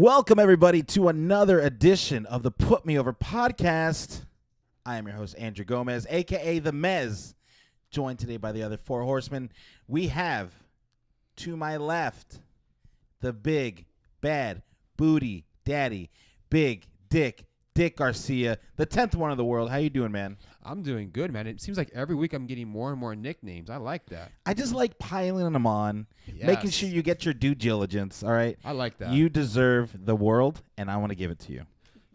Welcome, everybody, to another edition of the Put Me Over podcast. I am your host, Andrew Gomez, a.k.a. The Mez, joined today by the other four horsemen. We have, to my left, the big, bad, booty daddy, Big Dick Garcia, the 10th one in the world. How you doing, man? I'm doing good, man. It seems like every week I'm getting more and more nicknames. I like that. I just like piling them on, making sure you get your due diligence, all right? I like that. You deserve the world, and I want to give it to you.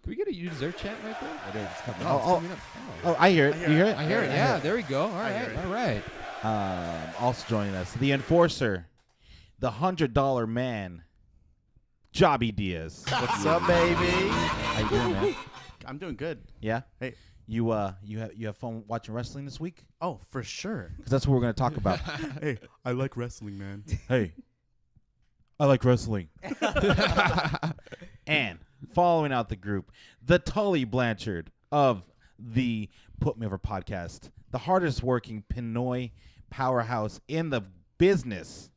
Can we get a you deserve chant right there? It is. Coming. Oh, I hear it. You hear it? I hear it. Yeah, there we go. All right. Also joining us, the enforcer, the $100 man, Jobby Diaz. What's up, baby? How you doing, man? I'm doing good. Yeah. Hey. You have fun watching wrestling this week? Oh, for sure. Because that's what we're going to talk about. Hey, I like wrestling, man. Hey, I like wrestling. And following out the group, the Tully Blanchard of the Put Me Over podcast, the hardest working Pinoy powerhouse in the business,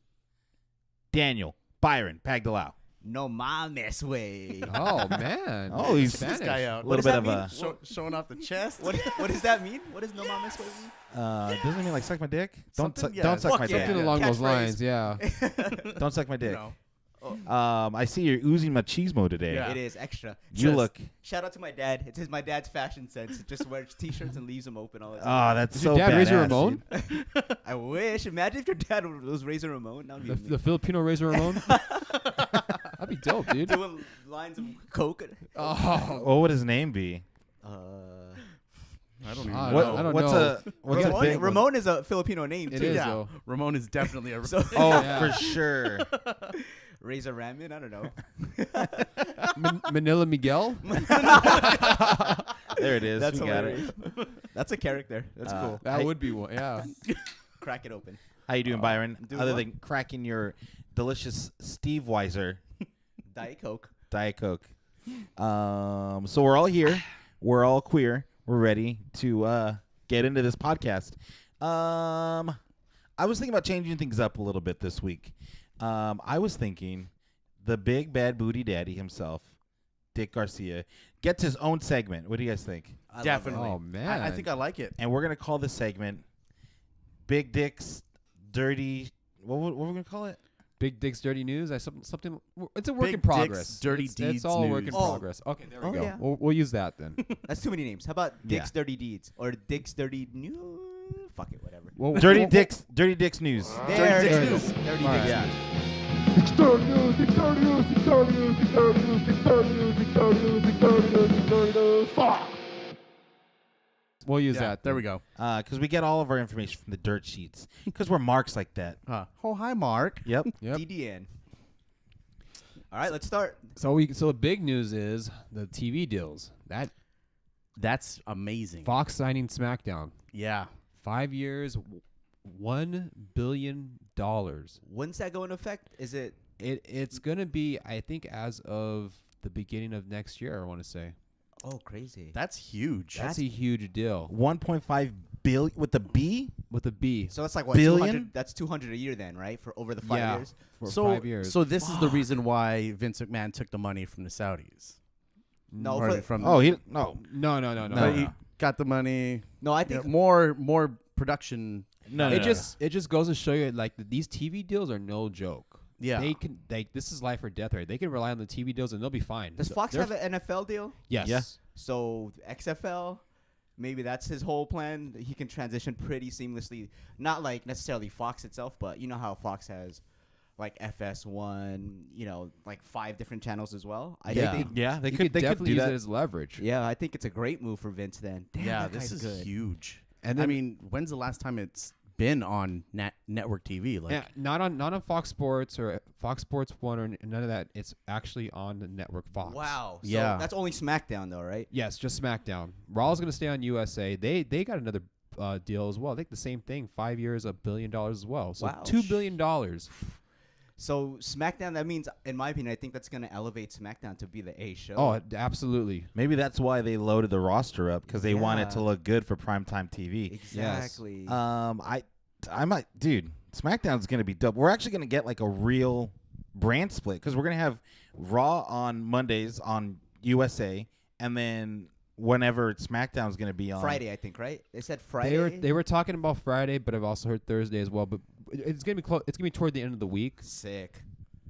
Daniel Byron Pagdalao. No mames, way. Oh, man. Oh, he's Spanish. This guy out. A little bit of a showing off the chest. What does that mean? What does no mames way mean? doesn't it mean like suck my dick? Don't Something- yeah, suck my fuck yeah. dick. Something along those Catchphrase. lines, yeah. Don't suck my dick. No. I see you're oozing machismo today. Yeah. It is extra. You Says- look. Shout out to my dad. It's my dad's fashion sense. He just wears t-shirts and leaves them open all the Oh, time. that's Is so your dad Razor badass, Ramon? dude. I wish. Imagine if your dad was Razor Ramon. That would be The Filipino Razor Ramon? That'd be dope, dude. doing lines of coke. Oh. What would his name be? I don't even I know. don't know. What's a big one? Ramon is a Filipino name It too. is, Yeah, though. Ramon is definitely a. So Oh, Yeah. for sure. Razor Ramen. I don't know. Manila Miguel? There it is. That's we got hilarious. That's a character. That's cool. That would be one, yeah. Crack it open. How you doing, Byron? I'm doing Other well. than cracking your delicious Steve Weiser Diet Coke. Diet Coke. So we're all here. We're all queer. We're ready to get into this podcast. I was thinking about changing things up a little bit this week. I was thinking the big bad booty daddy himself, Dick Garcia, gets his own segment. What do you guys think? I love Definitely. Oh, man. I think I like it. And we're going to call this segment Big Dick's Dirty... What are we going to call it? Big Dick's Dirty News? Something. It's a work Big in progress. Dick's Dirty It's Deeds all a work in News. progress. Okay, there we Oh, go. yeah. We'll use that then. That's too many names. How about Dick's Dirty Deeds or Dick's Dirty News? Fuck it, whatever. Well, Dirty well, Dick's News. There Dick's it News. is. Dirty All Dick's right. News. We'll use Yeah, that. there then. we go. Because we get all of our information from the dirt sheets. Because we're marks like that. Oh, hi, Mark. Yep. Yep. DDN. All right, let's start. So the big news is the TV deals. That That's amazing. Fox signing SmackDown. Yeah. 5 years, $1 billion. When's that go into effect? Is it? It's gonna be, I think, as of the beginning of next year. I want to say Oh, crazy. That's huge. that's a huge deal 1.5 billion with the B? with a B. So that's like what? Billion? 200, that's 200 a year then, right? For over the 5 Yeah. years. For so, 5 years. So this is the reason why Vince McMahon took the money from the Saudis. No, Or for- from Oh, he no. No. he got the money. No, I You think know, more production. No, It just goes to show you like these TV deals are no joke. Yeah. They can this is life or death, right? They can rely on the TV deals and they'll be fine. does So Fox they're have an NFL deal? Yes. Yeah. So XFL, maybe that's his whole plan. He can transition pretty seamlessly. Not like necessarily Fox itself, but you know how Fox has like FS1, like 5 different channels as well. I Yeah. think Yeah, they You could definitely do use that. it as leverage. yeah, I think it's a great move for Vince then. Damn, Yeah, that this guy's is good. huge. And I then, mean, when's the last time it's been on network TV? Like, yeah, not on Fox Sports or Fox Sports 1 or none of that. It's actually on the network Fox. Wow. So Yeah. that's only SmackDown though, right? Yes, just SmackDown. Raw's going to stay on USA. They got another deal as well. I think the same thing. 5 years, $1 billion as well. So Wow. $2 billion. So SmackDown, that means, in my opinion, I think that's going to elevate SmackDown to be the A show. Oh, absolutely. Maybe that's why they loaded the roster up because they want it to Yeah. look good for primetime TV. Exactly. I might, dude. SmackDown's gonna be dope. We're actually gonna get like a real brand split because we're gonna have Raw on Mondays on USA, and then whenever SmackDown is going to be on Friday, I think, right? They said Friday. They were talking about Friday, but I've also heard Thursday as well. But it's gonna be it's gonna be toward the end of the week. Sick.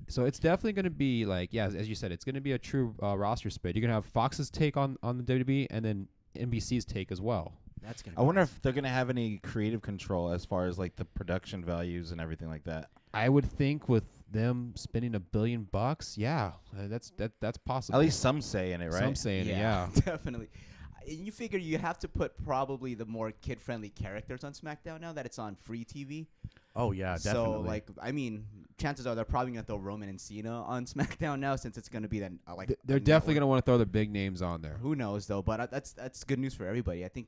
So it's definitely going to be like, yeah, as you said, it's going to be a true roster split. You're going to have Fox's take on the WWE and then NBC's take as well. That's gonna. I wonder if they're going to have any creative control as far as like the production values and everything like that. I would think with them spending $1 billion, yeah, that's possible. At least some say in it, right? Some saying it, yeah. Definitely. And you figure you have to put probably the more kid-friendly characters on SmackDown now that it's on free TV. Oh yeah, definitely. So like, I mean, chances are they're probably gonna throw Roman and Cena on SmackDown now since it's gonna be then They're definitely gonna want to throw the big names on there. Who knows though? But that's good news for everybody. I think.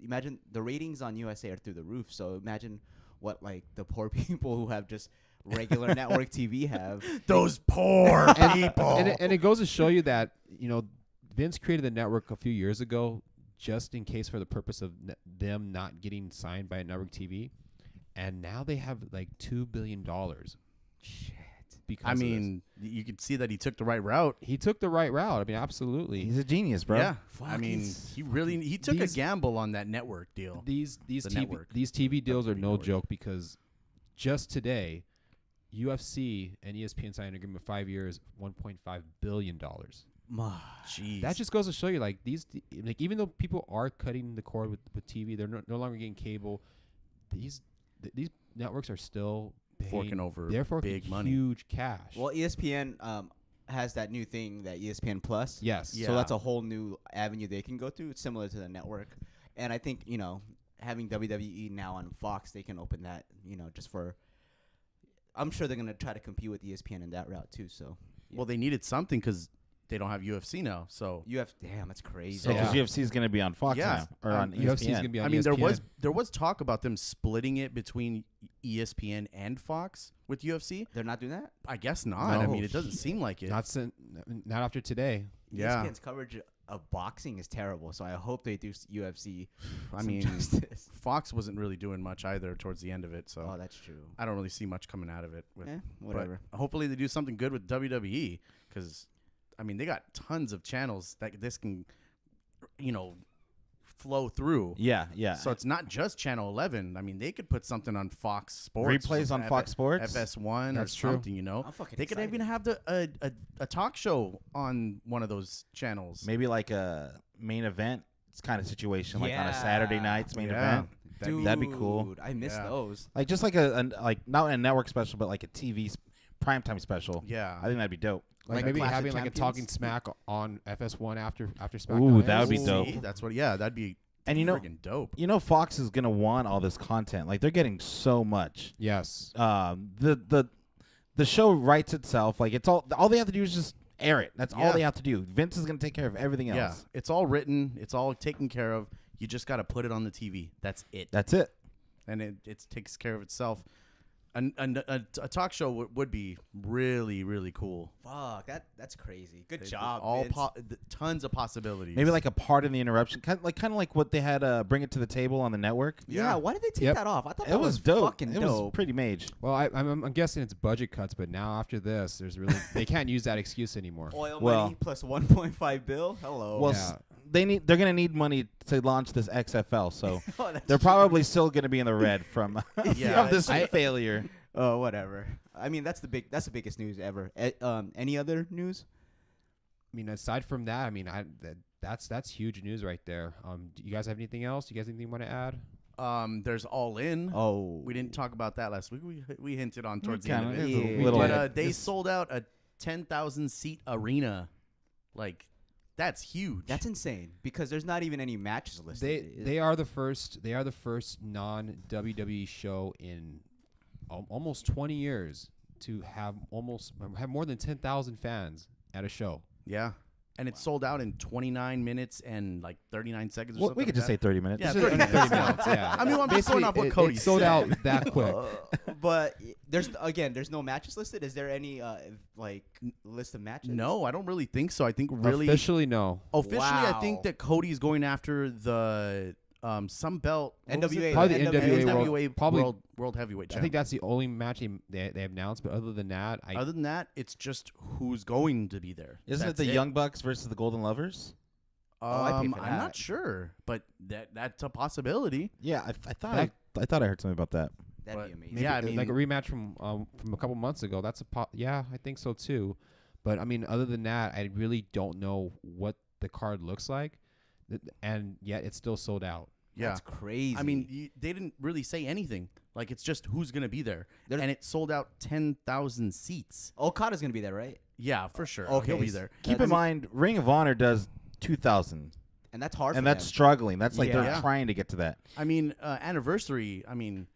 Imagine the ratings on USA are through the roof. So imagine what like the poor people who have just regular network TV have. Those poor people. And it goes to show you that Vince created the network a few years ago just in case for the purpose of them not getting signed by a network TV. And now they have like $2 billion. Shit. I mean, you could see that he took the right route. He took the right route. I mean, absolutely. He's a genius, bro. Yeah. Fuck, I mean, he took a gamble on that network deal. These network. TV deals are no network. joke because just today, UFC and ESPN signed an agreement of 5 years, $1.5 billion. Jeez. That just goes to show you, like even though people are cutting the cord with TV, they're no longer getting cable. These networks are still forking over they're forking big money. Huge cash. Well, ESPN has that new thing, that ESPN Plus. Yes. Yeah. So that's a whole new avenue they can go through. It's similar to the network, and I think having WWE now on Fox, they can open that just for. I'm sure they're gonna try to compete with ESPN in that route too. So. Yeah. Well, they needed something because they don't have UFC now. So Damn, that's crazy. So because UFC is going to be on Fox Yeah. now or on ESPN. UFC is going to be on I mean, ESPN. there was talk about them splitting it between ESPN and Fox with UFC. They're not doing that. I guess not. I No. mean, it doesn't seem like it. not after today. Yeah. ESPN's coverage of boxing is terrible. So I hope they do UFC. I some mean, justice. Fox wasn't really doing much either towards the end of it. So Oh, that's true. I don't really see much coming out of it. Whatever. But hopefully they do something good with WWE because, I mean, they got tons of channels that this can, flow through. Yeah, yeah. So it's not just Channel 11. I mean, they could put something on Fox Sports. Replays on Fox Sports? FS1 That's or true. something, I'm fucking They could excited. even have a talk show on one of those channels. Maybe like a main event kind of situation, like on a Saturday Yeah. night's main Yeah. event. Dude, That'd be cool. I miss Yeah. those. Like just like like not a network special, but like a TV primetime special. Yeah. I think that'd be dope. Like Like maybe Clash of having like a Champions? Talking Smack on FS1 after SmackDown. Ooh, that would airs. be dope. See, that's what. Yeah, that'd be. And friggin' dope. Fox is gonna want all this content. Like they're getting so much. Yes. The show writes itself. Like it's all they have to do is just air it. That's all Yeah. they have to do. Vince is gonna take care of everything else. Yeah, it's all written. It's all taken care of. You just got to put it on the TV. That's it. That's it. And it takes care of itself. A talk show would be really, really cool. Fuck, that's crazy. Good They- job, All Vince. tons of possibilities. Maybe like a part in the interruption, kind of like what they had Bring It to the Table on the network. Yeah, why did they take Yep. that off? I thought It that was dope. fucking It dope. was pretty mage. Well, I'm guessing it's budget cuts, but now after this, there's really they can't use that excuse anymore. Oil Well- money plus 1.5 bill. Hello. Well, Yeah. they're gonna need money to launch this XFL, so Oh, that's they're true. probably still gonna be in the red from Yeah, from this failure. Oh, whatever. I mean, that's the biggest news ever. Any other news? I mean, aside from that, I mean, that's huge news right there. Do you guys have anything else? Do you guys have anything you want to add? There's All In. Oh, We didn't talk about that last week. We hinted on towards the Kinda, end of it. it's a Yeah. little But bit. they sold out a 10,000 seat arena. Like, that's huge. that's insane because there's not even any matches listed. They are the first non WWE show in almost 20 years to have more than 10,000 fans at a show. Yeah. And it sold out in 29 minutes and like 39 seconds or Well, something. we could just say 30 minutes. Yeah, Just 30 30 minutes. minutes, yeah. I mean, I'm just going off what Basically, Cody it sold said. out that quick. But there's no matches listed. Is there any list of matches? No, I don't really think so. I think really Officially, no. officially I think Wow. that Cody's going after the some belt. What was it? NWA. Probably the NWA NWA NWA World- world heavyweight I champ. think that's the only match they announced. But other than that, Other than that, it's just who's going to be there. Isn't That's it the Young Bucks versus the Golden Lovers? I'd pay for I'm that. not sure, but that's a possibility. Yeah, I thought That- I thought I heard something about that. That'd But be amazing. maybe Yeah, I mean- like a rematch from a couple months ago. That's yeah, I think so too. But I mean, other than that, I really don't know what the card looks like, and yet it's still sold out. Yeah. That's crazy. I mean, they didn't really say anything. Like, it's just who's going to be there. There's- And it sold out 10,000 seats. Okada's gonna be there, right? Yeah, for sure. Okay. He'll be there. Keep in mind, Ring of Honor does 2,000, And that's hard. and for that's them. struggling. That's like they're Yeah. trying to get to that. I mean, Anniversary, I mean,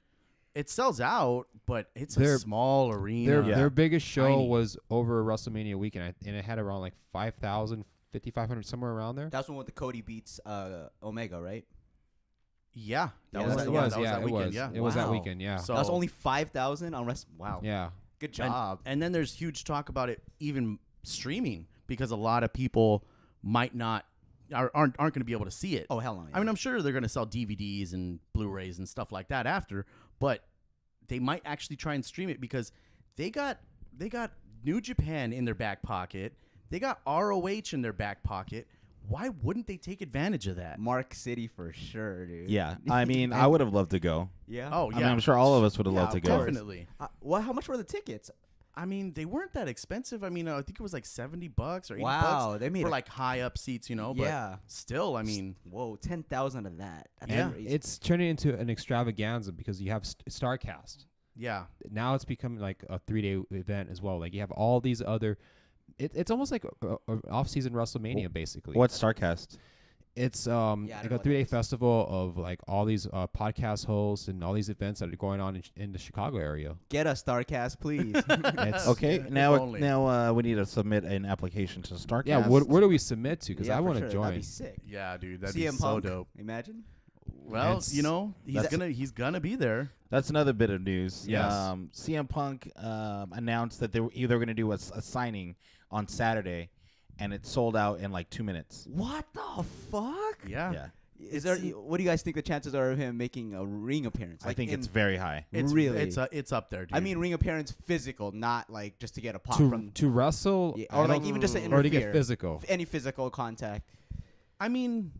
it sells out, but it's Their- a small arena. Their their biggest show Tiny. was over WrestleMania weekend, and it had around like 5,000, 5,500, somewhere around there. That's one with the Cody beats Omega, right? Yeah. That Yeah, was that that, was- that was that weekend. Yeah. It was that Wow. weekend. Yeah. So, That's only 5,000 on rest. Wow. Yeah. Good job. And then there's huge talk about it even streaming because a lot of people might not aren't going to be able to see it. Oh hell no. I mean, I'm sure they're going to sell DVDs and Blu-rays and stuff like that after, but they might actually try and stream it because they got New Japan in their back pocket. They got ROH in their back pocket. Why wouldn't they take advantage of that? Mark City for sure, dude. Yeah, I mean, I would have loved to go. Yeah. Oh I yeah, mean, I'm sure all of us would have Yeah, loved to of go. course. definitely. What? How much were the tickets? I mean, they weren't that expensive. I mean, I think it was like $70 or $80 Wow, they made for a- like high up seats, you know. But Yeah. still, I mean, Whoa, 10,000 of that. That's Yeah. crazy. It's turning into an extravaganza because you have StarCast. yeah, Now it's becoming like a 3-day event as well. Like you have all these other. It's almost like a off-season WrestleMania, basically. What's Starcast? It's I don't like know a what that 3-day is. festival of like all these podcast hosts and all these events that are going on in the Chicago area. Get us Starcast, please. It's, Okay, If now only. we need to submit an application to Starcast. yeah, where do we submit to? Because Yeah, I for want to sure. join. That'd be sick. yeah, dude, that'd CM be so Punk. dope. Imagine. Well, That's- you know, that's- he's gonna be there. That's another bit of news. Yes. CM Punk announced that they were either going to do a signing on Saturday, and it sold out in like 2 minutes. What the fuck? Yeah, Yeah, Is there? What do you guys think the chances are of him making a ring appearance? I Like think in- it's very high. It's Really? it's up there, dude. I mean, ring appearance physical, not like just to get a pop to from to wrestle, Yeah, I or like don't- even just to or to get interfere. physical. any physical contact. I mean,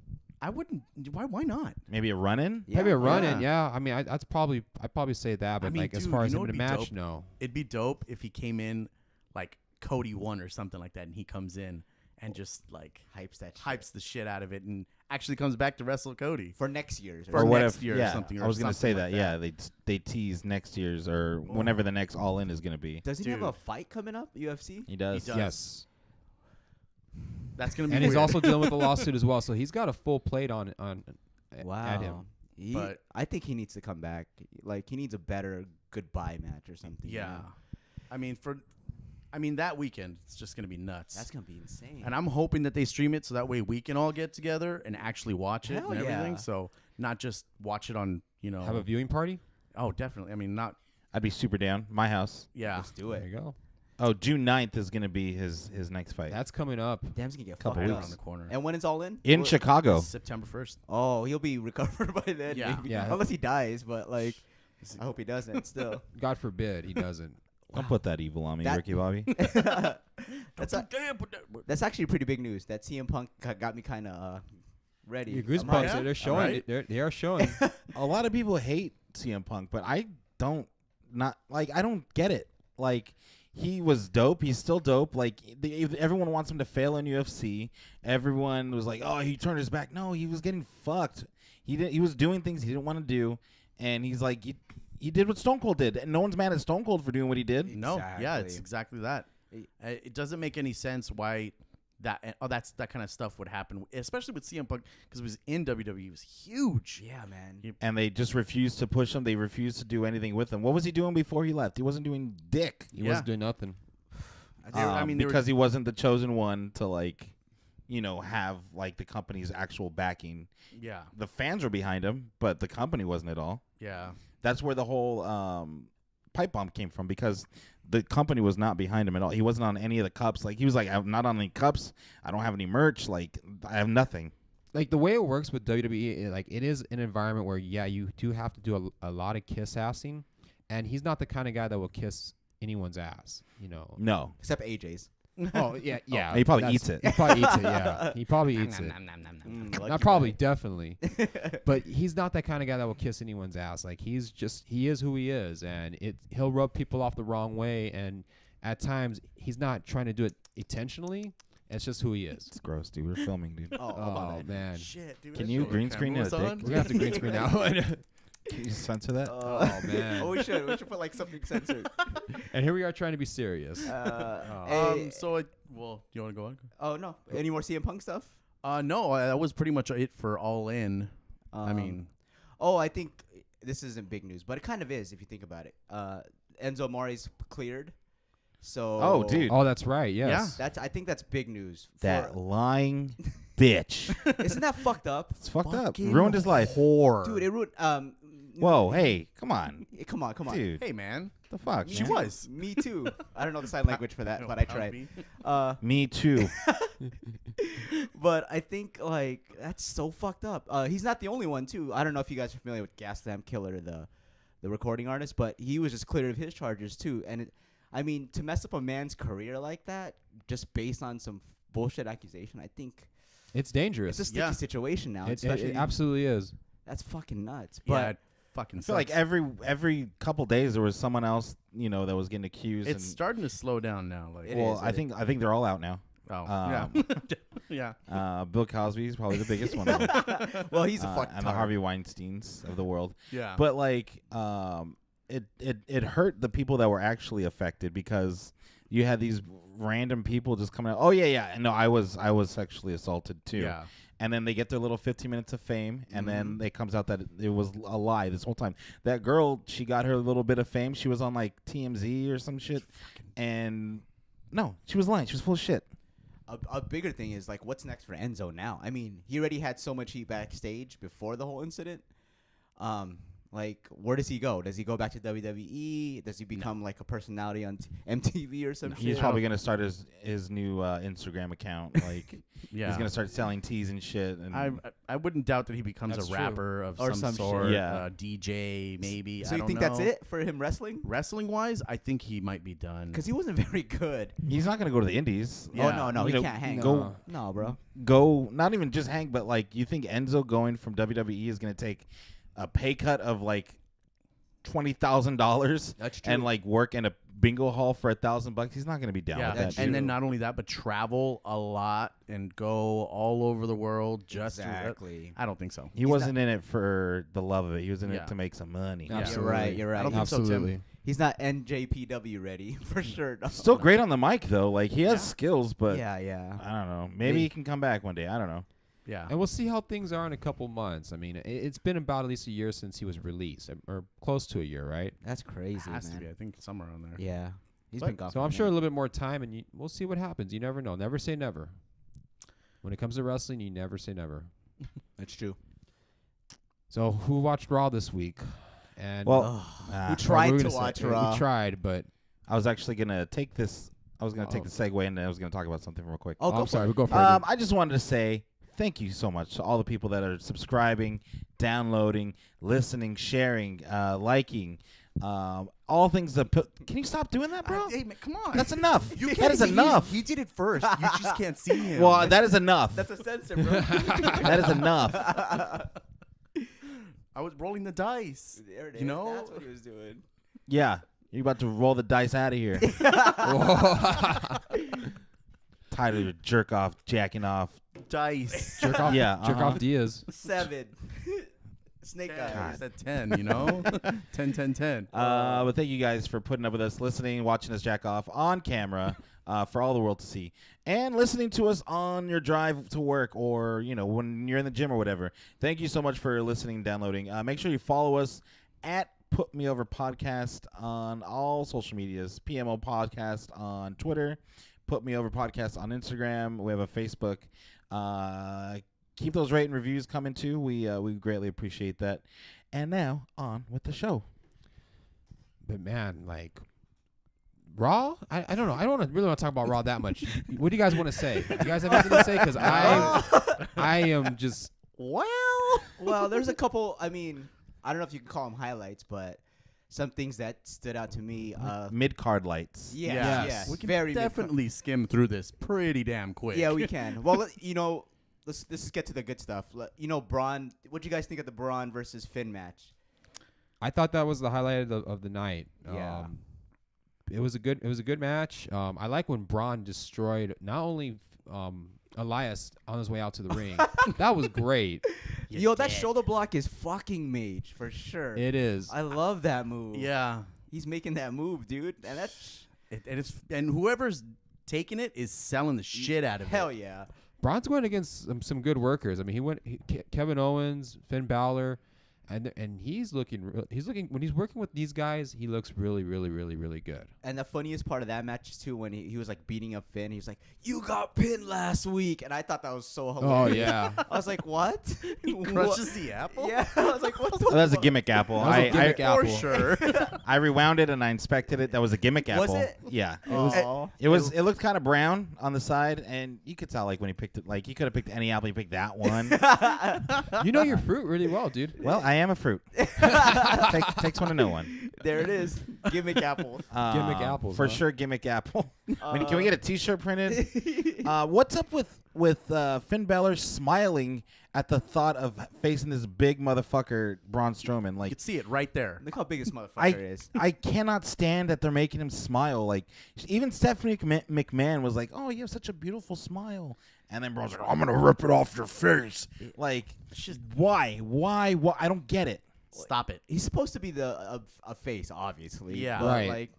I wouldn't. Why not? Maybe a run-in. Maybe a run Yeah. in, yeah. I mean, I'd probably say that, but mean, like as dude, far you as know him in a what'd be match, dope? no. It'd be dope if he came in like Cody won or something like that, and he comes in and just like Hypes that shit. hypes the shit out of it, and actually comes back to wrestle Cody. for next year's. For or what next if, year or yeah, something, I or was gonna say something that. like Yeah, they tease next year's or whenever the next All In is gonna be. Doesn't he have Dude. a fight coming up? UFC. He does. He does. Yes. That's gonna be And he's weird. also dealing with a lawsuit as well, so he's got a full plate on at him. But- I think he needs to come back. Like he needs a better goodbye match or something. you yeah. know? I mean that weekend it's just gonna be nuts. That's gonna be insane. and I'm hoping that they stream it so that way we can all get together and actually watch it Hell and everything. yeah. So not just watch it on, you know. Have a viewing party? Oh, definitely. I mean, not. I'd be super down. My house. Yeah. Let's do There it. you go. Oh, June 9th is gonna be his next fight That's coming up. Damn's gonna get Couple fucked Right up. around the corner. And when it's all in? in What- Chicago. September 1st. Oh, he'll be recovered by then. Yeah. maybe. Yeah. Unless he dies, but like, I hope he doesn't. Still. God forbid he doesn't. Don't put that evil on me, That- Ricky Bobby. That's actually pretty big news. That CM Punk got me kind of ready. Your I'm goosebumps, hyped. Yeah? they're showing. Alright. They are showing. A lot of people hate CM Punk, but I don't I don't get it. Like he was dope. He's still dope. Like everyone wants him to fail in UFC. Everyone was like, "Oh, he turned his back." No, he was getting fucked. He was doing things he didn't want to do, and he's like, he did what Stone Cold did, and no one's mad at Stone Cold for doing what he did. No. Yeah, it's Exactly. exactly that. It doesn't make any sense why that kind of stuff would happen, especially with CM Punk, because it was in WWE. He was huge. Yeah, man. And they just refused to push him. They refused to do anything with him. What was he doing before he left? He wasn't doing dick. He Yeah. wasn't doing nothing. I mean, they were- because he wasn't the chosen one to have like the company's actual backing. Yeah. The fans were behind him, but the company wasn't at all. Yeah. That's where the whole pipe bomb came from, because the company was not behind him at all. He wasn't on any of the cups. Like he was like, I'm not on any cups. I don't have any merch. Like I have nothing. like the way it works with WWE, like it is an environment where you do have to do a lot of kiss assing, and he's not the kind of guy that will kiss anyone's ass. No. Except AJ's. Oh yeah. He probably that's- eats it. He probably eats it. Yeah, he probably eats it. Lucky Not probably, guy. definitely. But he's not that kind of guy that will kiss anyone's ass. Like he is who he is, and he'll rub people off the wrong way, and at times he's not trying to do it intentionally. It's just who he is. It's gross, dude. We're filming, dude. Oh, my Oh bad. man, Shit, dude. Can I you thought the green screen camera a was dick? on. we're gonna have to green screen now. Can you censor that? Oh man. Oh, we should put like something censored. And here we are trying to be serious. Hey, So well, you want to go on? oh no, any more CM Punk stuff? No, that was pretty much it for All In. I mean, oh, I think this isn't big news, but it kind of is if you think about it. Enzo Amore's cleared, so Oh, dude. Oh, that's right. Yes. I think that's big news. That lying bitch. Isn't that fucked up, It's fucked up. Fucking Ruined his life. whore. dude? It ruined. Whoa, hey, come on. Come on, Dude, Hey, man. the fuck, She man? was. Me too. I don't know the sign language for that, but I tried. Me too. But I think like that's so fucked up. He's not the only one too. I don't know if you guys are familiar with Gaslamp Killer, the recording artist, but he was just cleared of his charges too. And I mean, to mess up a man's career like that just based on some bullshit accusation, I think It's dangerous. it's a sticky Yeah. situation now. It Especially absolutely is. that's fucking nuts. Yeah, But it fucking I feel like sucks. every couple days there was someone else, that was getting accused. It's starting to slow down now. Like, It well, is, I think they're all out now. oh, Yeah. Bill Cosby is probably the biggest one. Of them. well, he's a fuck and the Harvey Weinsteins of the world. yeah. But like, it hurt the people that were actually affected because you had these random people just coming out. Oh yeah, no, I was sexually assaulted too. yeah. And then they get their little 15 minutes of fame, and then it comes out that it was a lie this whole time. That girl, she got her little bit of fame. She was on like TMZ or some shit, and no, she was lying. She was full of shit. A bigger thing is like, what's next for Enzo now? I mean, he already had so much heat backstage before the whole incident. Like, where does he go? Does he go back to WWE? Does he become like a personality on MTV or some shit? He's probably gonna start his new Instagram account. Like, Yeah. he's gonna start selling teas and shit. And I wouldn't doubt that he becomes That's a true. rapper of Or some some sort. shit. Yeah. DJ maybe. So I you don't think know. that's it for him wrestling? Wrestling wise, I think he might be done. Because he wasn't very good. he's not gonna go to the Indies. Yeah. Oh no, You he know, can't hang. go- No, bro. Go, not even just hang, but like, you think Enzo going from WWE is gonna take a pay cut of like $20,000 That's true. and like work in a bingo hall for $1,000? He's not gonna be down Yeah, with that. that's Dude. and then not only that, but travel a lot and go all over the world just exactly. I don't think so. He wasn't in it for the love of it. He was in Yeah. it to make some money. Yeah. You're right. You're I right. don't think so, Tim. Absolutely. He's not NJPW ready for sure. No. Still great on the mic though. Like, he has Yeah. skills, but Yeah. I don't know. Maybe he can come back one day. I don't know. Yeah. And we'll see how things are in a couple months. I mean, it's been about at least a year since he was released, or close to a year, right? That's crazy, Has to man. be. I think somewhere on there. Yeah. He's But- been gone. So for I'm sure a minute. little bit more time, and we'll see what happens. You never know. Never say never. When it comes to wrestling, you never say never. That's true. So who watched Raw this week? And Well, We tried we're to gonna say- watch Raw. We tried, but I was actually gonna take this. I was gonna take Oh. the segue, and I was gonna talk about something real quick. Oh, go I'm for sorry. it. We'll go for it. I just wanted to say thank you so much to all the people that are subscribing, downloading, listening, sharing, liking, all things that put. Can you stop doing that, bro? Hey, man, come on. That's enough. You That can't is see- enough. He did it first. You just can't see him. Well, that is enough. That's a censor, bro. That is enough. I was rolling the dice. There it is. You know? That's what he was doing. Yeah, you're about to roll the dice out of here. Tired of your jerk off, jacking off. Dice. jerk off. Yeah, Jerk uh-huh. off Diaz. 7. Snake eyes. It's at 10, you know? 10, 10, 10. But thank you guys for putting up with us, listening, watching us jack off on camera for all the world to see, and listening to us on your drive to work or, when you're in the gym or whatever. Thank you so much for listening and downloading. Make sure you follow us at putmeOVERpodcast on all social medias, PMO Podcast on Twitter, putmeOVERpodcast on Instagram. We have a Facebook. Keep those rate and reviews coming too. We greatly appreciate that. And now on with the show. But man, like Raw? I don't know. I don't really want to talk about Raw that much. What do you guys want to say? You guys have anything to say? Because I am just. Well, there's a couple. I mean, I don't know if you can call them highlights, but some things that stood out to me. Mid-card lights. Yes. We can very definitely skim through this pretty damn quick. Yeah, we can. Well, let's just get to the good stuff. Braun. What do you guys think of the Braun versus Finn match? I thought that was the highlight of the night. Yeah. It was a good match. I like when Braun destroyed not only Elias on his way out to the ring. That was great. That shoulder block is fucking mage for sure. It is. I love that move. Yeah. He's making that move, dude, and that's And whoever's taking it is selling the shit out of it. hell yeah. Braun's going against some good workers. I mean, Kevin Owens, Finn Balor, and he's looking when he's working with these guys, he looks really, really, really, really good. And the funniest part of that match is too when he was like beating up Finn. He was like, "You got pinned last week," and I thought that was so hilarious. Oh yeah. I was like, "What?" He crushes the apple? Yeah, I was like, "What the?" That was a gimmick apple. That was a gimmick apple. For sure. I rewound it and I inspected it. That was a gimmick Was apple. it? Yeah. Aw. It looked kind of brown on the side, and you could tell like when he picked it. Like you could have picked any apple. You picked that one. You know your fruit really well, dude. Well, I am a fruit. Takes one to know one. There it is, gimmick apple. Gimmick apples, for huh? sure. Gimmick apple. Can we get a T-shirt printed? What's up with Finn Balor smiling at the thought of facing this big motherfucker Braun Strowman? You Like can see it right there. Look how big this motherfucker is. I cannot stand that they're making him smile. Like even Stephanie McMahon was like, "Oh, you have such a beautiful smile," and then Braun's like, "I'm gonna rip it off your face." Like, just why? I don't get it. Stop it. He's supposed to be a face, obviously. Yeah. but, Right. Like,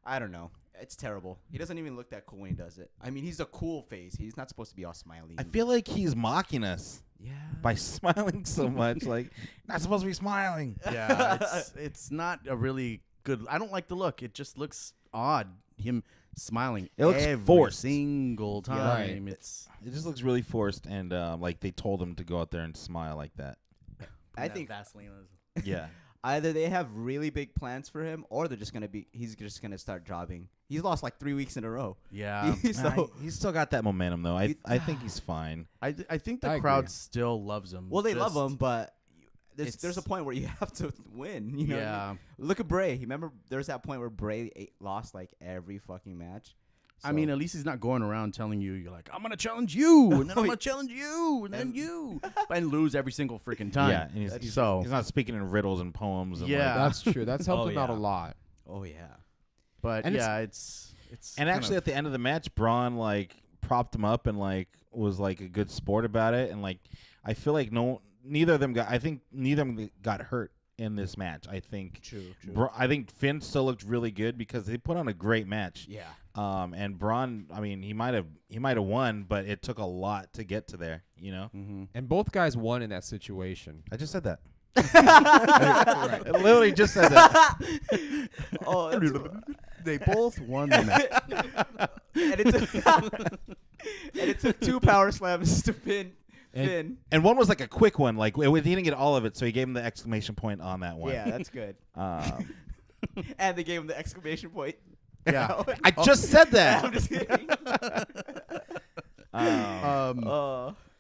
I don't know. It's terrible. He doesn't even look that cool when he does it. I mean, he's a cool face. He's not supposed to be all smiley. I feel like he's mocking us yeah. by smiling so much. Like, not supposed to be smiling. Yeah, it's not a really good. I don't like the look. It just looks odd. Him smiling. It looks every forced. single time. Right. It just looks really forced, and like they told him to go out there and smile like that. I think Vaseline is. Yeah. either they have really big plans for him, or he's just gonna start jobbing. He's lost like 3 weeks in a row. Yeah. So He's still got that momentum though. I think he's fine. I think I the agree. crowd still loves him. well, they love Just- him, but there's it's- a point where you have to win. You know. Yeah. Look at Bray. Remember, there's that point where Bray lost like every fucking match. I mean, at least he's not going around telling you're like, I'm gonna challenge you, and then I'm gonna challenge you, and then you, and lose every single freaking time. Yeah, and he's so not speaking in riddles and poems. And Yeah. That's true. That's helped Oh, him out a yeah. lot. oh yeah. but And yeah, it's and actually, at the end of the match, Braun like propped him up and like was like a good sport about it. And like, I feel like neither of them got hurt in this match. I think True. I think Finn still looked really good because they put on a great match. Yeah. And Braun, I mean, he might have won, but it took a lot to get to there. You know. mm-hmm. And both guys won in that situation. I just said that. I literally just said that. Oh, They both won the match. and it took 2 power slams to pin And- Finn. And one was like a quick one. Like he didn't get all of it, so he gave him the exclamation point on that one. Yeah, that's good. And they gave him the exclamation point. Yeah. I just said that. I'm just kidding.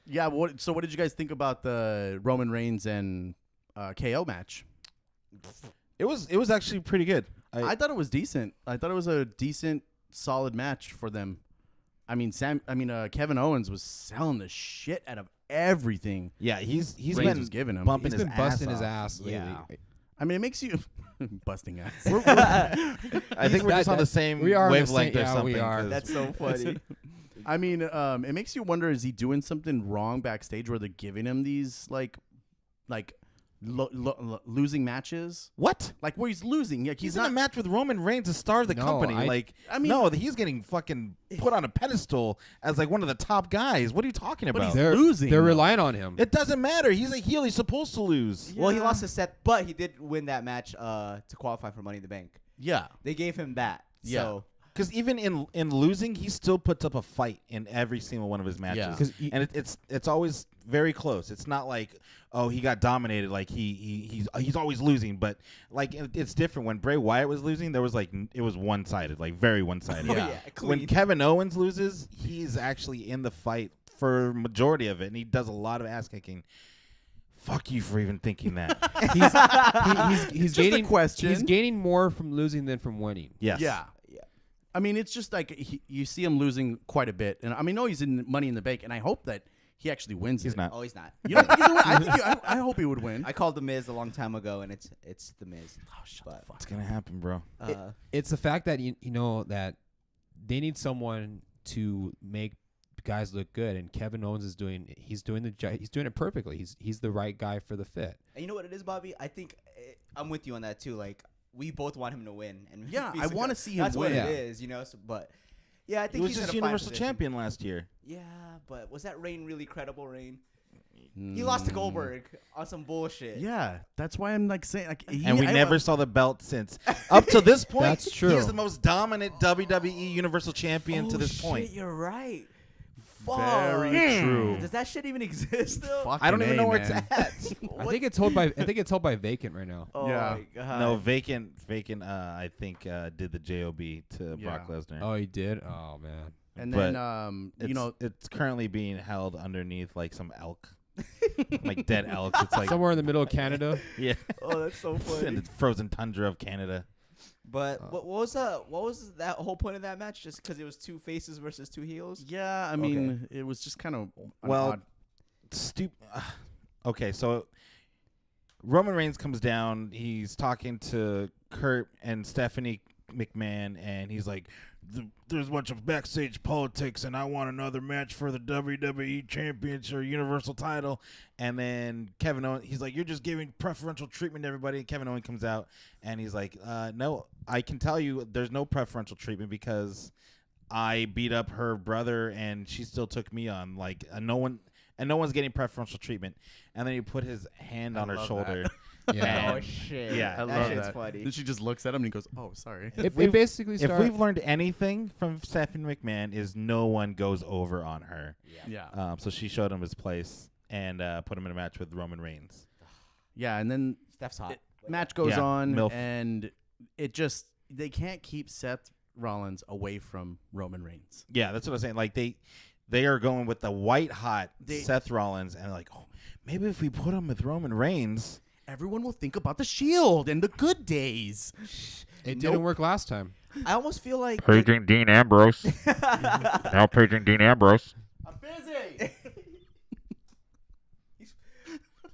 Yeah. So what did you guys think about the Roman Reigns and KO match? It was actually pretty good. I thought it was decent. I thought it was a decent, solid match for them. I mean, Kevin Owens was selling the shit out of everything. Yeah, he's Reigns been was giving him. bumping He's his been busting ass his off. ass lately. Yeah. I mean, it makes you busting ass. I think we're just on the same we are on the wavelength same- or yeah, something. we are. 'cause- That's so funny. I mean, it makes you wonder: is he doing something wrong backstage where they're giving him these like losing matches? What? Like where he's losing? Like He's he's in not. a match with Roman Reigns, the star of the No, company. I mean- no, he's getting fucking put on a pedestal as like one of the top guys. What are you talking But about? he's losing. They're though. relying on him. It doesn't matter. He's a heel. He's supposed to lose. Well, he Yeah. lost a set, but he did win that match to qualify for Money in the Bank. Yeah. They gave him that. Yeah. So Because even in losing, he still puts up a fight in every single one of his matches. Yeah. 'Cause And it's always very close. It's not like, oh, he got dominated. Like he's always losing. But like it's different. When Bray Wyatt was losing, there was like it was one sided, like very one sided. Oh, yeah, When clean. Kevin Owens loses, he's actually in the fight for majority of it, and he does a lot of ass kicking. Fuck you for even thinking that. he's just a gaining question. He's gaining more from losing than from winning. Yes. Yeah. I mean, it's just like you see him losing quite a bit, and I mean, no, he's in Money in the Bank, and I hope that he actually wins. He's it. not. Oh, he's not. You don't think he's gonna win? I hope he would win. I called the Miz a long time ago, and it's the Miz. Oh, shut But, the fuck It's gonna happen, bro. It's the fact that you know that they need someone to make guys look good, and Kevin Owens is doing it perfectly. He's the right guy for the fit. And you know what it is, Bobby? I think I'm with you on that too. Like we both want him to win, and Yeah, I basically wanna see him that's win. what Yeah. it is, you know. So, but yeah, I He think was he's just in a fine Universal position. Champion last year. Yeah, but was that reign really credible? Reign? He Mm. lost to Goldberg on some bullshit. Yeah, that's why I'm like saying like. And we never saw the belt since. Up to this point, That's true. he is the most dominant WWE Universal Champion to this point. You're right. Very Fuck. true. Does that shit even exist though? I don't even know where man. it's at. I think it's held by Vacant right now. Oh Yeah. my god. No, Vacant. I think did the job to Brock Yeah. Lesnar. Oh, he did. Oh man. And But then it's, you know, it's currently being held underneath like some elk, like dead elk. It's like Somewhere in the middle of Canada. yeah, Oh, that's so in funny. the frozen tundra of Canada. But what was that whole point of that match? Just because it was two faces versus two heels? yeah, I mean, it was just kind of Well, okay, so Roman Reigns comes down. He's talking to Kurt and Stephanie McMahon, and he's like, "There's a bunch of backstage politics, and I want another match for the WWE Championship or Universal Title." And then Kevin Owens, he's like, "You're just giving preferential treatment to everybody." And Kevin Owens comes out, and he's like, "No, I can tell you, there's no preferential treatment because I beat up her brother, and she still took me on. Like, no one's getting preferential treatment." And then he put his hand on her love shoulder. Yeah. Oh shit! Yeah. I that love shit's that. funny. Then she just looks at him and he goes, "Oh, sorry." It we've- basically If started. we've learned anything from Stephanie McMahon is no one goes over on her. Yeah, So she showed him his place and put him in a match with Roman Reigns. yeah, and then Steph's hot. match goes Yeah, on, MILF. and it just they can't keep Seth Rollins away from Roman Reigns. Yeah, that's what I'm saying. Like they are going with the white hot They- Seth Rollins, and like, oh, maybe if we put him with Roman Reigns. Everyone will think about the Shield and the good days. it didn't work last time. I almost feel like Paging Dean Ambrose. Now paging Dean Ambrose. I'm busy.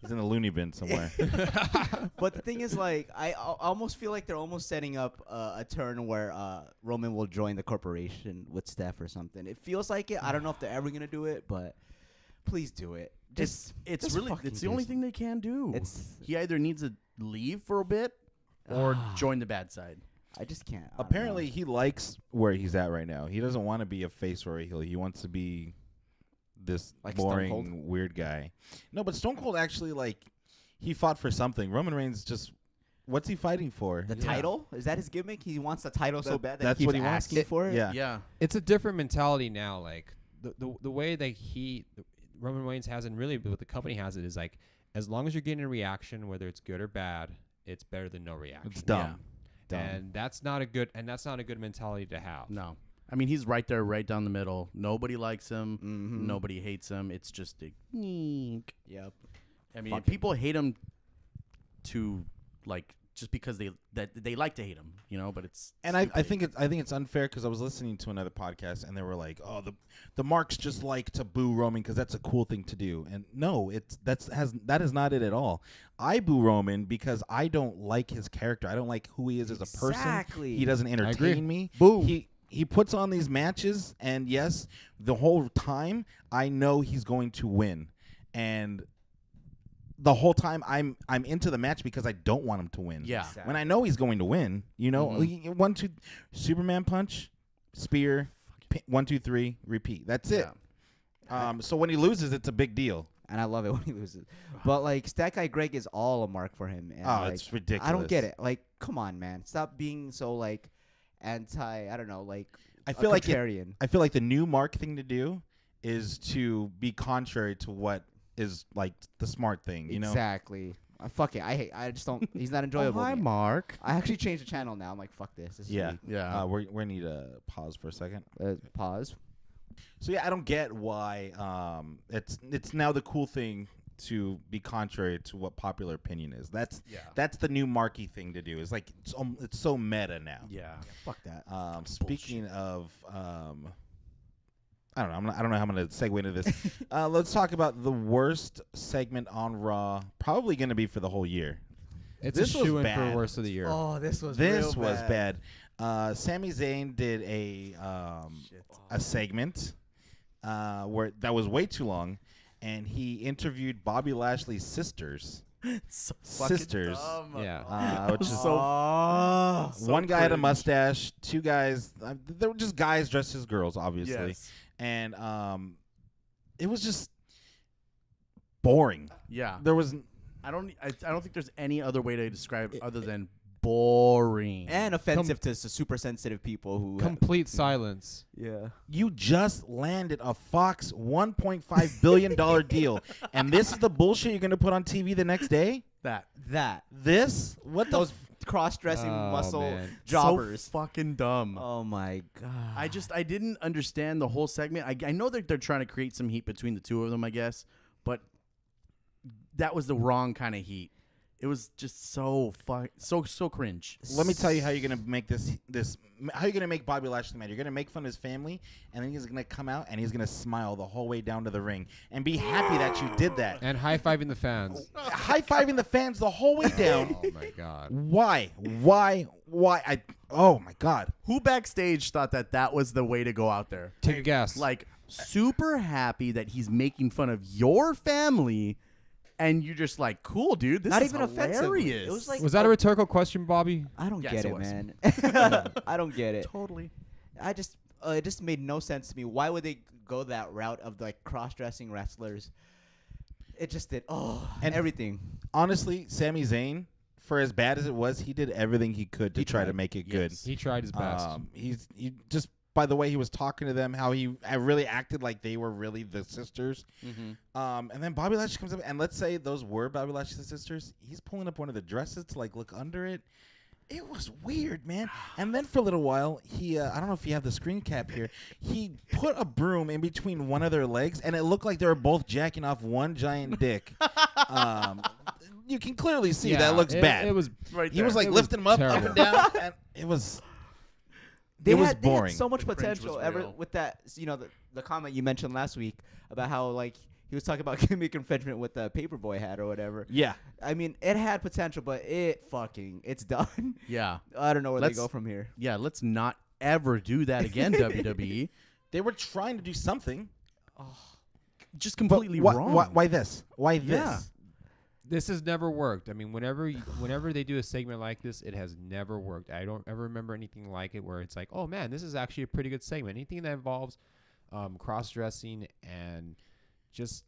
He's in the loony bin somewhere. But the thing is, like, I almost feel like they're almost setting up a turn where Roman will join the corporation with Steph or something. It feels like it. I don't know if they're ever gonna do it, but please do it. It's just really fucking it's the do only something. thing they can do. It's- he either needs to leave for a bit or join the bad side. I just can't. I don't Apparently, know. he likes where he's at right now. He doesn't want to be a face or a heel. He wants to be this Like Stone Cold? boring, weird guy. No, but Stone Cold actually, like, he fought for something. Roman Reigns just, what's he fighting for? The title, is that his gimmick? He wants the title so bad that that's he keeps what he wants. asking for it. Yeah. Yeah. It's a different mentality now. Like the way that Roman Reigns has, and really what the company has it is like, as long as you're getting a reaction, whether it's good or bad, it's better than no reaction. It's dumb. Dumb. And that's not a good mentality to have. No. I mean, he's right there, right down the middle. Nobody likes him. Mhm. Nobody hates him. It's just a eek. Yep. I mean, Fuck him. people hate him to like just because they like to hate him, you know. But it's And I stupid. think it's unfair because I was listening to another podcast and they were like, "Oh, the marks just like to boo Roman because that's a cool thing to do." And no, that is not it at all. I boo Roman because I don't like his character. I don't like who he is as a person. Exactly. He doesn't agree. entertain me. Boom. He puts on these matches, and yes, the whole time I know he's going to win, and the whole time I'm into the match because I don't want him to win. Yeah. Exactly. When I know he's going to win, you know, Mhm. 1, 2, Superman punch, spear, 1, 2, 3, repeat. That's it. So when he loses, it's a big deal. And I love it when he loses. But like Stat Guy Greg is all a mark for him. And Oh, like, it's ridiculous. I don't get it. Like, come on, man. Stop being so like I don't know, like I feel like contrarian. I feel like the new Mark thing to do is to be contrary to what is like the smart thing. You know. Exactly. Fuck it. I just don't. He's not enjoyable. Hi, to me. Mark. I actually changed the channel now. I'm like, fuck this. This is Yeah. weak. Yeah. We need to pause for a second. Pause. So yeah, I don't get why it's now the cool thing to be contrary to what popular opinion is. That's the new Marky thing to do. It's like it's so meta now. Yeah. Fuck that. Speaking of I don't know. I don't know how I'm going to segue into this. Let's talk about the worst segment on Raw. Probably going to be for the whole year. It's This a was shoe-in bad. for worst of the year. Oh, this was bad. Sami Zayn did a segment where that was way too long, and he interviewed Bobby Lashley's sisters. So fucking Sisters. dumb. Yeah. Which is so one guy had a cringe. mustache, two guys. They were just guys dressed as girls, obviously, Yes. and it was just boring. Yeah. There was I don't think there's any other way to describe it other than boring. And offensive to super sensitive people who. Complete silence. Yeah. you just landed a Fox $1.5 billion deal, and this is the bullshit you're gonna put on TV the next day. that This what the Those cross-dressing Oh, muscle man. jobbers. So fucking dumb. Oh my god. I didn't understand the whole segment. I know that they're trying to create some heat between the two of them, I guess, but that was the wrong kind of heat. It was just so cringe. Let me tell you how you're gonna make this. How you're gonna make Bobby Lashley mad. You're gonna make fun of his family, and then he's gonna come out and he's gonna smile the whole way down to the ring and be happy that you did that. And high-fiving the fans. High fiving the fans the whole way down. Oh, my God. Why? Oh my God. Who backstage thought that was the way to go out there? Take a guess. Like super happy that he's making fun of your family, and you're just like, cool, dude. This Not is even offensive. hilarious. It was like was that a rhetorical question, Bobby? I don't Yes, get it it, was. man. I don't get it. totally. It just made no sense to me. Why would they go that route of like cross-dressing wrestlers? It just did. And- Everything. Honestly, Sami Zayn, for as bad as it was, he did everything he could to He try to tried. make it Yes. He tried his best. good. He just by the way he was talking to them, how I really acted like they were really the sisters. Mm-hmm. And then Bobby Lashley comes up, and let's say those were Bobby Lashley's sisters. He's pulling up one of the dresses to like look under it. It was weird, man. And then for a little while, he I don't know if you have the screen cap here. He put a broom in between one of their legs, and it looked like they were both jacking off one giant dick. You can clearly see that looks bad. It was Right he was like It was lifting them up terrible. and down, and it was. They It was had boring. so much The cringe was potential real. with that. The comment you mentioned last week about how like he was talking about gimmick infringement with the paperboy hat or whatever. Yeah. I mean, it had potential, but it's done. Yeah. I don't know where Let's- they go from here. Yeah. Let's not ever do that again, WWE. They were trying to do something. Just But completely wrong. Why this? Why this? Yeah. This has never worked. I mean, whenever they do a segment like this, it has never worked. I don't ever remember anything like it where it's like, oh man, this is actually a pretty good segment. Anything that involves cross-dressing and just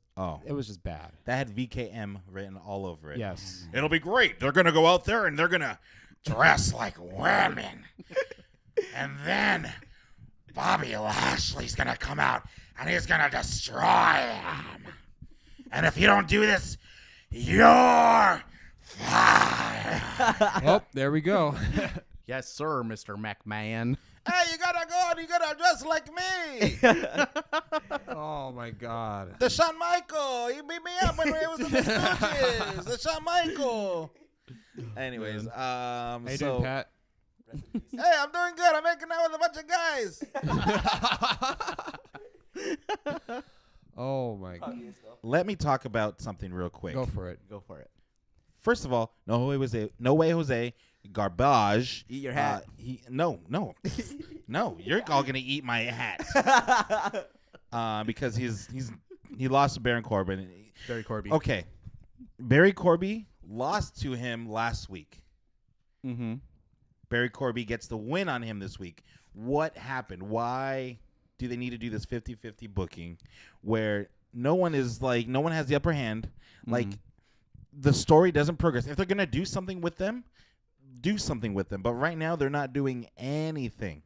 it was just bad. That had VKM written all over it. Yes. It'll be great. They're going to go out there and they're going to dress like women. And then Bobby Lashley's going to come out and he's going to destroy them. And if you don't do this, you're fired. Oh, there we go. Yes, sir, Mr. McMahon. Hey, you gotta go and you gotta dress like me. Oh my God. The Shawn Michael. He beat me up when it was in the Stooges. The Shawn Michael. Anyways, How you so doing, Pat? hey, I'm doing good. I'm making out with a bunch of guys. Oh my God. Let me talk about something real quick. Go for it. Go for it. First of all, no way Jose, garbage. Eat your hat. No, you're all gonna eat my hat. Because he lost to Baron Corbin. Barry Corby. Okay, Barry Corby lost to him last week. Mm-hmm. Barry Corby gets the win on him this week. What happened? Why do they need to do this 50-50 booking where no one has the upper hand? Like, the story doesn't progress. If they're going to do something with them, do something with them. But right now, they're not doing anything.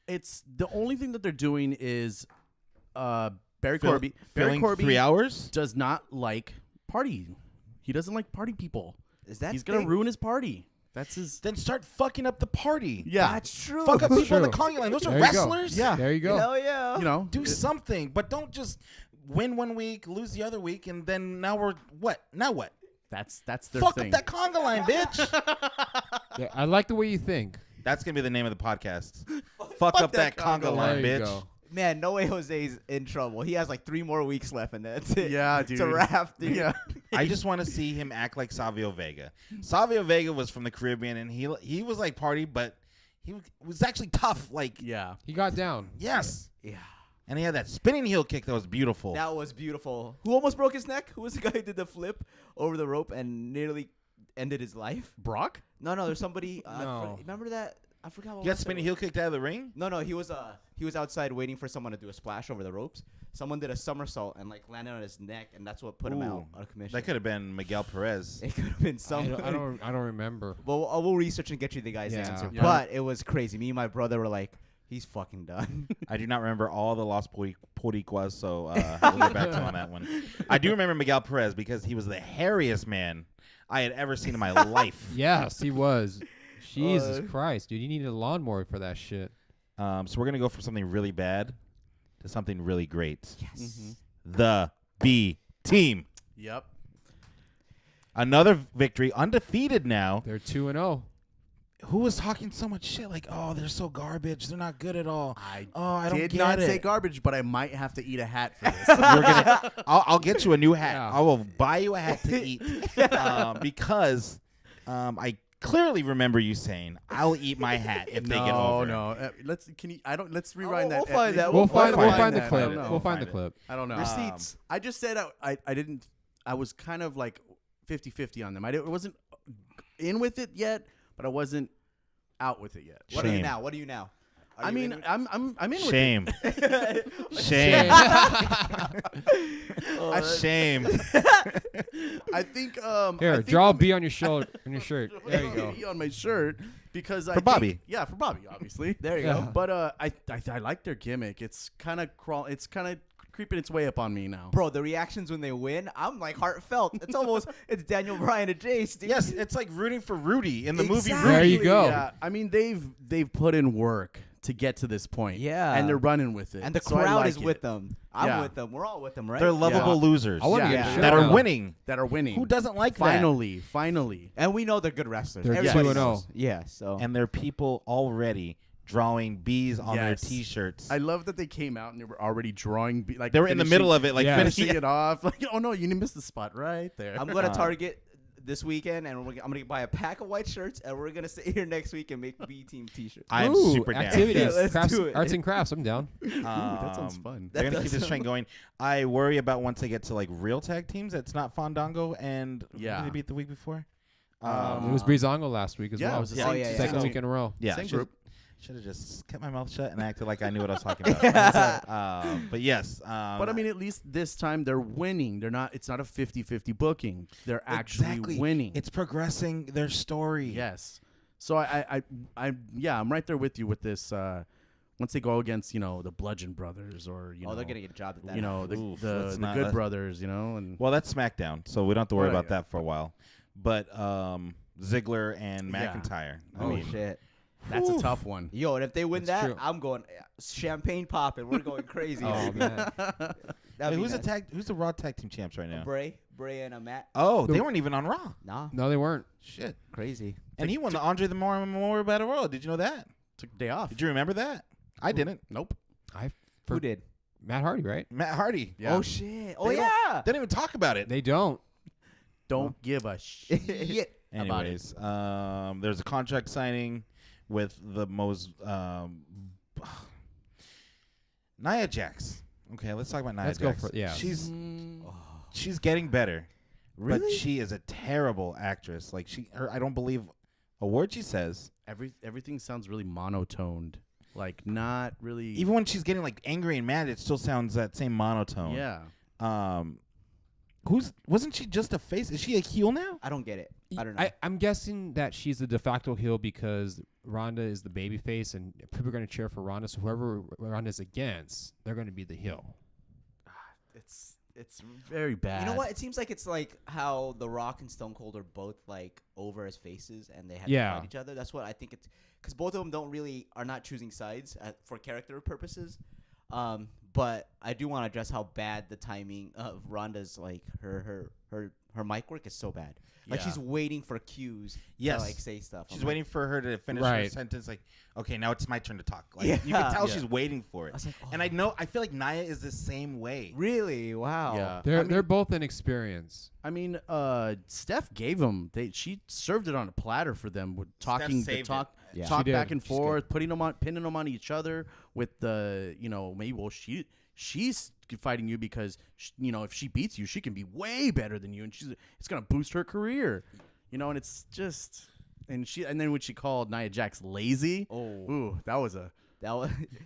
It's the only thing that they're doing is Barry Fill- Corby. filling Barry Corby 3 hours? does not like party. He doesn't like party people. Is that He's gonna thing? ruin his party. That's his. Then start fucking up the party. Yeah, That's true. Fuck up That's people on the true. Conga Line. Those are There you go. wrestlers. Yeah. There you go. Hell yeah. you know, Do something, but don't just win one week, lose the other week, and then now we're what? Now what? that's their Fuck thing. up that Conga Line, bitch. Yeah, I like the way you think. That's gonna be the name of the podcast. Fuck up that Conga Line, There you bitch. go. Man, no way Jose's in trouble. He has like 3 more weeks left, and that's it. Yeah, It's a dude. wrap, dude. Yeah. I just want to see him act like Savio Vega. Savio Vega was from the Caribbean, and he was like party, but he was actually tough. Like, Yeah. He got down. yes, Yeah. and he had that spinning heel kick that was beautiful. That was beautiful. Who almost broke his neck? Who was the guy who did the flip over the rope and nearly ended his life? Brock? No, there's somebody. No. Remember that? I forgot what You got wrestler spinning it heel kicked out of the ring. was. No, he was outside waiting for someone to do a splash over the ropes. Someone did a somersault and like landed on his neck, and that's what put him out Ooh, of commission. That could have been Miguel Perez. It could have been I somebody. don't remember. Well, we'll research and get you the guy's Yeah. answer. Yeah. But it was crazy. Me and my brother were like, he's fucking done. I do not remember all the Los Poricuas, so we'll get back to on that one. I do remember Miguel Perez because he was the hairiest man I had ever seen in my life. Yes, he was. Jesus Uh, Christ, dude! You needed a lawnmower for that shit. So we're gonna go from something really bad to something really great. Yes. The B team, Yep. another victory, undefeated now. They're 2-0. Who was talking so much shit? Like, oh, they're so garbage. They're not good at all. I I don't did get not it. say garbage, but I might have to eat a hat for this. I'll get you a new hat. Yeah. I will buy you a hat to eat because I clearly remember you saying, "I'll eat my hat if they get over." No. Let's let's rewind we'll that. find that. We'll We'll find find the that. clip. I don't know. We'll find the it. clip. I don't know. Receipts. I just said I didn't. I was kind of like 50-50 on them. I wasn't in with it yet, but I wasn't out with it yet. What are you Shame. now? What are you now? Are I you mean, in I'm in with it. Shame, Shame. shame. I think Here, I think draw a I'm- B on your shoulder, on your shirt. There you go. B on my shirt because I For Bobby. think- yeah, for Bobby, obviously. There you Yeah. go. But I like their gimmick. It's kind of It's kind of creeping its way up on me now. Bro, the reactions when they win, I'm like heartfelt. It's almost, it's Daniel Bryan and Jace, dude. Yes, it's like rooting for Rudy in the movie Exactly. Rudy. There you go. Yeah, I mean they've put in work to get to this point. Yeah. and they're running with it. And the So I crowd like is with it. them. I'm Yeah. with them. We're all with them, right? They're lovable losers I want to Yeah. get a Yeah. shirt that are now. winning. that are winning. Who doesn't like Finally. And we know they're good wrestlers. They're Everybody 2-0. knows. Yeah, so. that? And there are people already drawing bees on their Yes. T-shirts. I love that they came out and they were already drawing. Like They were in the middle of it, like Yeah. finishing. finishing it off. Like, oh no, you missed the spot right there. I'm going to Target this weekend, and I'm going to buy a pack of white shirts, and we're going to sit here next week and make B-Team T-shirts. I'm Ooh, super down. activities, Yeah, let's crafts, do it. arts and crafts. I'm down. Ooh, that sounds fun. They're gonna That keep this does train going. I worry about once they get to like real tag teams. It's not Fandango and who Yeah. did they beat the week before. It was Breezango last week as Yeah, well. it was the Yeah. same, Oh, yeah, yeah. Second So- week in a row. Yeah, same should group. have just kept my mouth shut and acted like I knew what I was talking about. But yes, But I mean, at least this time they're winning. They're not. It's not a 50-50 booking. They're actually exactly. winning. It's progressing their story. Yes. So yeah, I'm right there with you with this. Once they go against, the Bludgeon Brothers or they're going to get a job at that. the Oof, the, let's the not- Good let's- Brothers, and Well, that's SmackDown, so we don't have to worry Right, about that for a while. But Ziggler and Yeah. McIntyre. I Oh, mean, shit. that's a tough one. Yo, and if they win That's that, true. I'm going champagne popping. We're going crazy. Oh man, wait, That'd be who's nice. who's the Raw tag team champs right now? Bray and Matt. Oh, they The- weren't even on Raw. Nah, no, they weren't. Shit. crazy. And he won the Andre the Memorial Battle Royal. Did you know that? Took a day off. Did you remember that? I didn't. Nope. Who did? Matt Hardy, right? Matt Hardy. Yeah. Oh shit! Oh They don't- yeah. They didn't even talk about it. They don't. Don't give a shit about it. Anyways, there's a contract signing with the most Nia Jax. Okay, let's talk about Nia Let's Jax. go for yeah. She's getting better, but Really? she is a terrible actress. Like I don't believe a word she says. Everything sounds really monotoned. Like not really. Even when she's getting like angry and mad, it still sounds that same monotone. Yeah. wasn't she just a face? Is she a heel now? I don't get it. I don't know. I'm guessing that she's the de facto heel because Ronda is the baby face, and people are going to cheer for Ronda. So whoever Ronda's against, they're going to be the heel. It's very bad. You know what? It seems like it's like how The Rock and Stone Cold are both like over as faces, and they had to fight each other. That's what I think it's because both of them are not choosing sides for character purposes. But I do want to address how bad the timing of Ronda's like her mic work is so bad. Like she's waiting for cues to like say stuff. She's waiting for her to finish her sentence. Like, okay, now it's my turn to talk. Like, you can tell she's waiting for it. I was like, And I feel like Nia is the same way. Really? Wow. Yeah. They're both inexperienced. I mean, Steph gave them. She served it on a platter for them with talking saved it. talk Yeah. talk She back did. and She's forth, pinning them on each other with the maybe she's fighting you because if she beats you, she can be way better than you, and it's gonna boost her career, and it's just and then when she called Nia Jax lazy, that was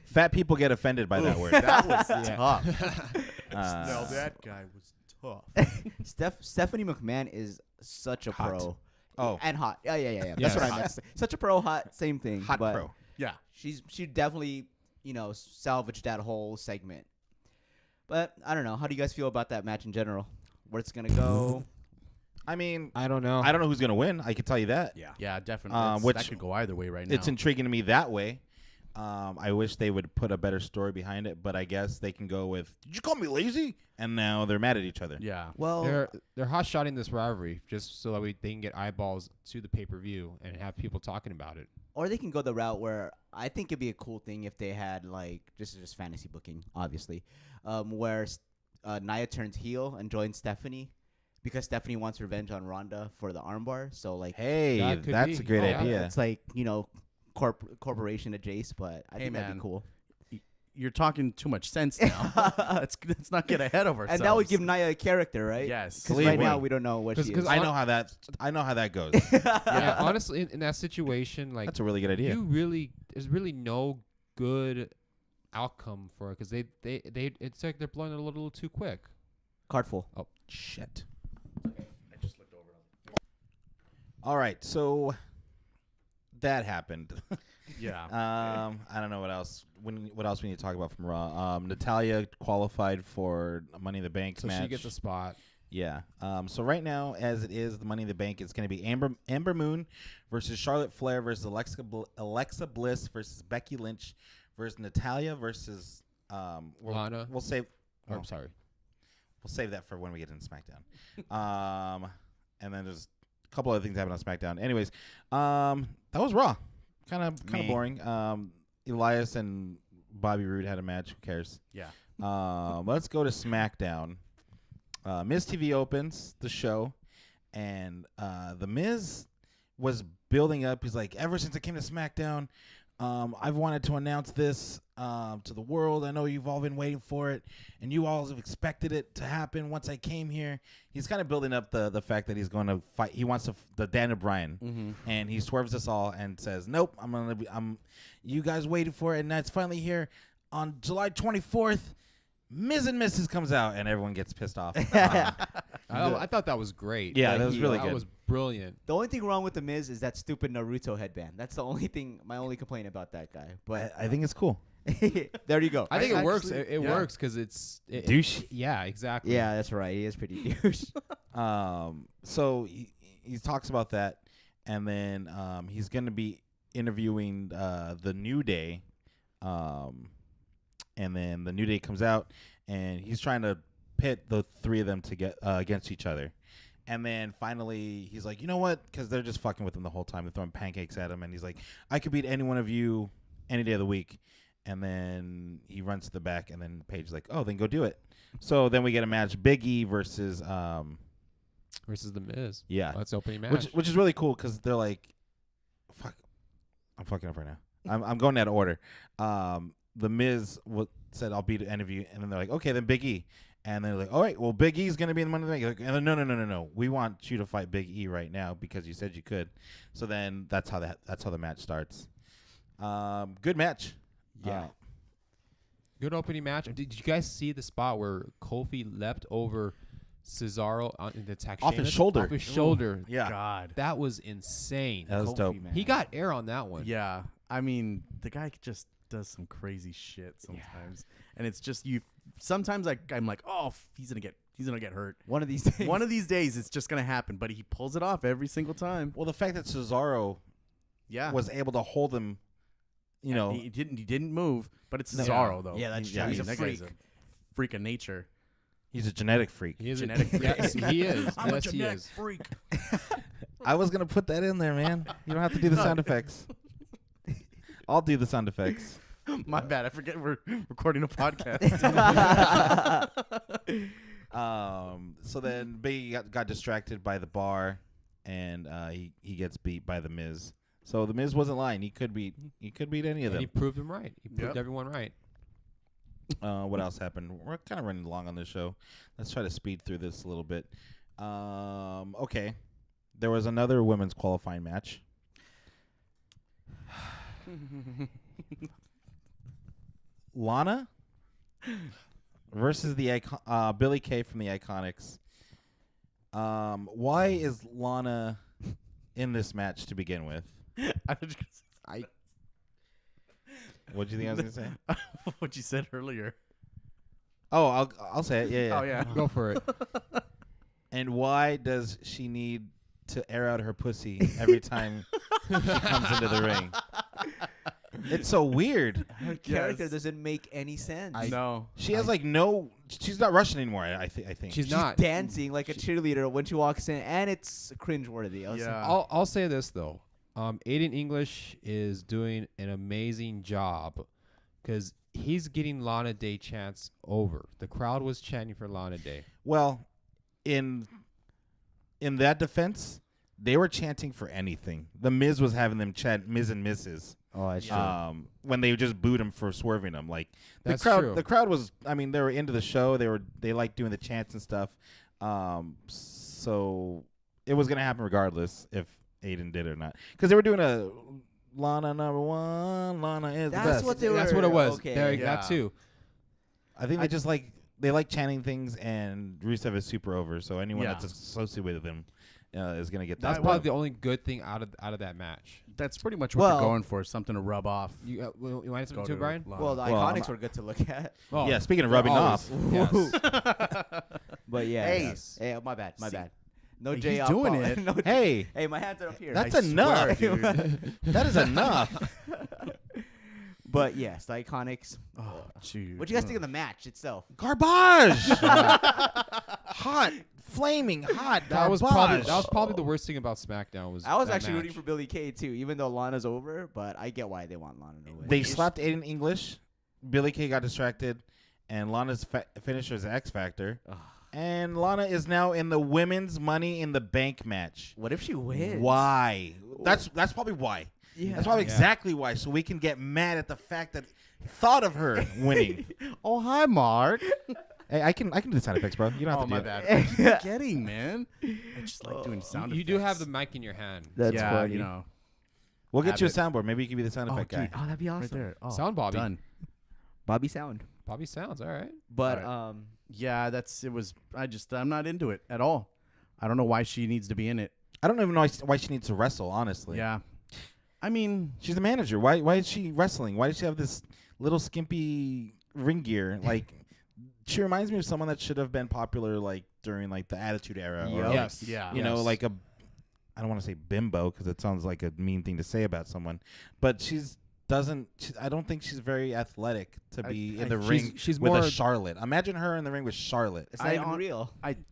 Fat people get offended by that word. that was tough. No, that guy was tough. Stephanie McMahon is such a Hot. pro. Oh. And hot. Yeah. Yes. That's what I meant to say. Such a pro, hot, same thing. Hot but pro. Yeah. She definitely, salvaged that whole segment. But I don't know. How do you guys feel about that match in general? Where it's gonna go? I mean, I don't know. I don't know who's gonna win. I can tell you that. Yeah, definitely. That could go either way right now. It's intriguing to me that way. I wish they would put a better story behind it, but I guess they can go with, did you call me lazy? And now they're mad at each other. Yeah. Well, They're hot shotting this rivalry just so that they can get eyeballs to the pay-per-view and have people talking about it. or they can go the route where I think it'd be a cool thing if they had like just fantasy booking, obviously, where Nia turns heel and joins Stephanie because Stephanie wants revenge on Ronda for the armbar. So like, Hey, That could that's be. a great Yeah. idea. it's like corporation adjacent, but I think that'd be cool. You're talking too much sense now. let's not get ahead of ourselves. And that would give Nia a character, right? Yes. Because Believe right me. now we don't know what she is. 'Cause I know how that goes. Yeah, honestly, in that situation, like That's a really good idea. there's really no good outcome for it because they it's like they're blowing it a little too quick. Card full. Oh, shit. All right, so that happened. Yeah. I don't know what else. What else we need to talk about from Raw? Natalia qualified for a Money in the Bank So match. she gets a spot. Yeah. So right now, as it is, the Money in the Bank is going to be Amber Moon versus Charlotte Flair versus Alexa Bliss versus Becky Lynch versus Natalia versus Lana. We'll save. Oh, Oh, I'm sorry. we'll save that for when we get into SmackDown. And then there's a couple other things happen on SmackDown. Anyways, that was Raw. Kind of boring. Elias and Bobby Roode had a match. Who cares? Yeah. Let's go to SmackDown. Miz TV opens the show, and the Miz was building up. He's like, ever since I came to SmackDown, I've wanted to announce this to the world. I know you've all been waiting for it, and you all have expected it to happen once I came here. He's kind of building up the fact that he's going to fight. He wants the Dan O'Brien, and he swerves us all and says, "Nope, you guys waited for it, and that's finally here on July 24th." Miz and Mrs. comes out, and everyone gets pissed off. I thought that was great. Yeah, Like, that was really that good. was brilliant. The only thing wrong with the Miz is that stupid Naruto headband. That's the only thing. My only complaint about that guy. But I think it's cool. there you go. I think it works. actually- It yeah. works because it's Douche. Yeah, exactly. Yeah, that's right. He is pretty douche. So he talks about that, and then he's going to be interviewing the New Day, and then the New Day comes out, and he's trying to pit the three of them to get against each other. And then finally, he's like, you know what? Because they're just fucking with him the whole time. They're throwing pancakes at him, and he's like, I could beat any one of you any day of the week. And then he runs to the back, and then Paige's like, oh, then go do it. So then we get a match, Big E versus Versus the Miz. yeah. That's the opening match. Which is really cool because they're like, fuck, I'm fucking up right now. I'm going out of order. The Miz said, I'll beat any of you. And then they're like, okay, then Big E. And they're like, all right, well, Big E's going to be in the Money in the Bank. And then, no. We want you to fight Big E right now because you said you could. So then that's how the match starts. Good match. Yeah. Good opening match. Did you guys see the spot where Kofi leapt over Cesaro in the attack Off his Sheamus, shoulder. Off his shoulder. Yeah. God. That was insane. That was Kofi, dope. man. He got air on that one. Yeah. I mean, the guy just does some crazy shit sometimes, and it's just you. Sometimes I'm like, oh, he's gonna get hurt. One of these days. One of these days, it's just gonna happen. But he pulls it off every single time. Well, the fact that Cesaro Yeah. was able to hold him, you know, He didn't move, but it's No. Cesaro though. Yeah, that's true. I He's mean, a that guy's freak. a freak of nature. he's a genetic freak. He is Genetic freak. yes, he is. I'm a Yes, he genetic is. freak. I was gonna put that in there, man. You don't have to do the sound effects. I'll do the sound effects. My bad. I forget we're recording a podcast. So then Biggie got distracted by the bar, and he gets beat by the Miz. So the Miz wasn't lying. He could beat any of And he them. proved him right. He proved Yep. everyone right. What else happened? We're kind of running long on this show. Let's try to speed through this a little bit. Okay, there was another women's qualifying match. Lana versus the Billie Kay from the Iconics. Why is Lana in this match to begin with? What do you think I was gonna say? What you said earlier. Oh, I'll say it. Yeah. Oh yeah. Go for it. And why does she need to air out her pussy every time she comes into the ring? It's so weird. Her character Yes. doesn't make any sense. No. She has like no. She's not Russian anymore. I think. She's She's not. dancing like a cheerleader when she walks in, and it's cringeworthy. I was like, Yeah. I'll say this though. Aiden English is doing an amazing job because he's getting Lana Day chants over. The crowd was chanting for Lana Day. Well, in that defense, they were chanting for anything. The Miz was having them chant Miz and Mrs. oh, that's true. When they just booed him for swerving him. Like That's the crowd. true. The crowd was. I mean, they were into the show. They liked doing the chants and stuff. So it was gonna happen regardless if Aiden did it or not, because they were doing a Lana #1. Lana is That's the best. what they That's were- what it was. okay. There, Yeah. that too. I think they like chanting things, and Rusev is super over. So anyone Yeah. that's associated with him is gonna get That's that. probably the only good thing out of that match. That's pretty much what Well- they're going for. Something to rub off. You want something Go too, to Brian? Lana. Well, the Well, Iconics were good to look at. Oh, Yeah. Speaking of they're rubbing always- off, Yes. But yeah. Hey. Hey, my bad. My See, bad. No he's J doing off. it. No J- hey, Hey, my hands are up here. that's I enough. swear, dude. That is enough. But yes, the Iconics. Oh, dude. What do you guys think of the match itself? Garbage. Hot, flaming hot. That was garbage. probably the worst thing about SmackDown was I was that actually rooting match. for Billie Kay too, even though Lana's over. But I get why they want Lana to win. They slapped Aiden English. Billie Kay got distracted, and Lana's finisher is X Factor. Ugh. And Lana is now in the women's Money in the Bank match. What if she wins? Why? That's probably why. Yeah. That's probably exactly why. So we can get mad at the fact that thought of her winning. Oh, hi, Mark. Hey, I can do the sound effects, bro. You don't have Oh, to do my it. bad. I keep forgetting, man. I just like doing sound You effects. do have the mic in your hand. That's yeah, funny. you know. We'll get Have you a it. soundboard. Maybe you can be the sound effect guy. dude. Oh, that'd be awesome. Right there. Oh, Sound Bobby. Done. Bobby Sound. Bobby sounds all right. But Alright. Yeah, I'm not into it at all. I don't know why she needs to be in it. I don't even know why she needs to wrestle, honestly. Yeah. I mean, She's the manager. Why is she wrestling? Why does she have this little skimpy ring gear? Like, she reminds me of someone that should have been popular, like, during, like, the Attitude Era. Or, Yup. like, Yes. yeah. you know, like I don't want to say bimbo because it sounds like a mean thing to say about someone. But I don't think she's very athletic to be in the ring she's with more- a Charlotte. Imagine her in the ring with Charlotte. it's not even real.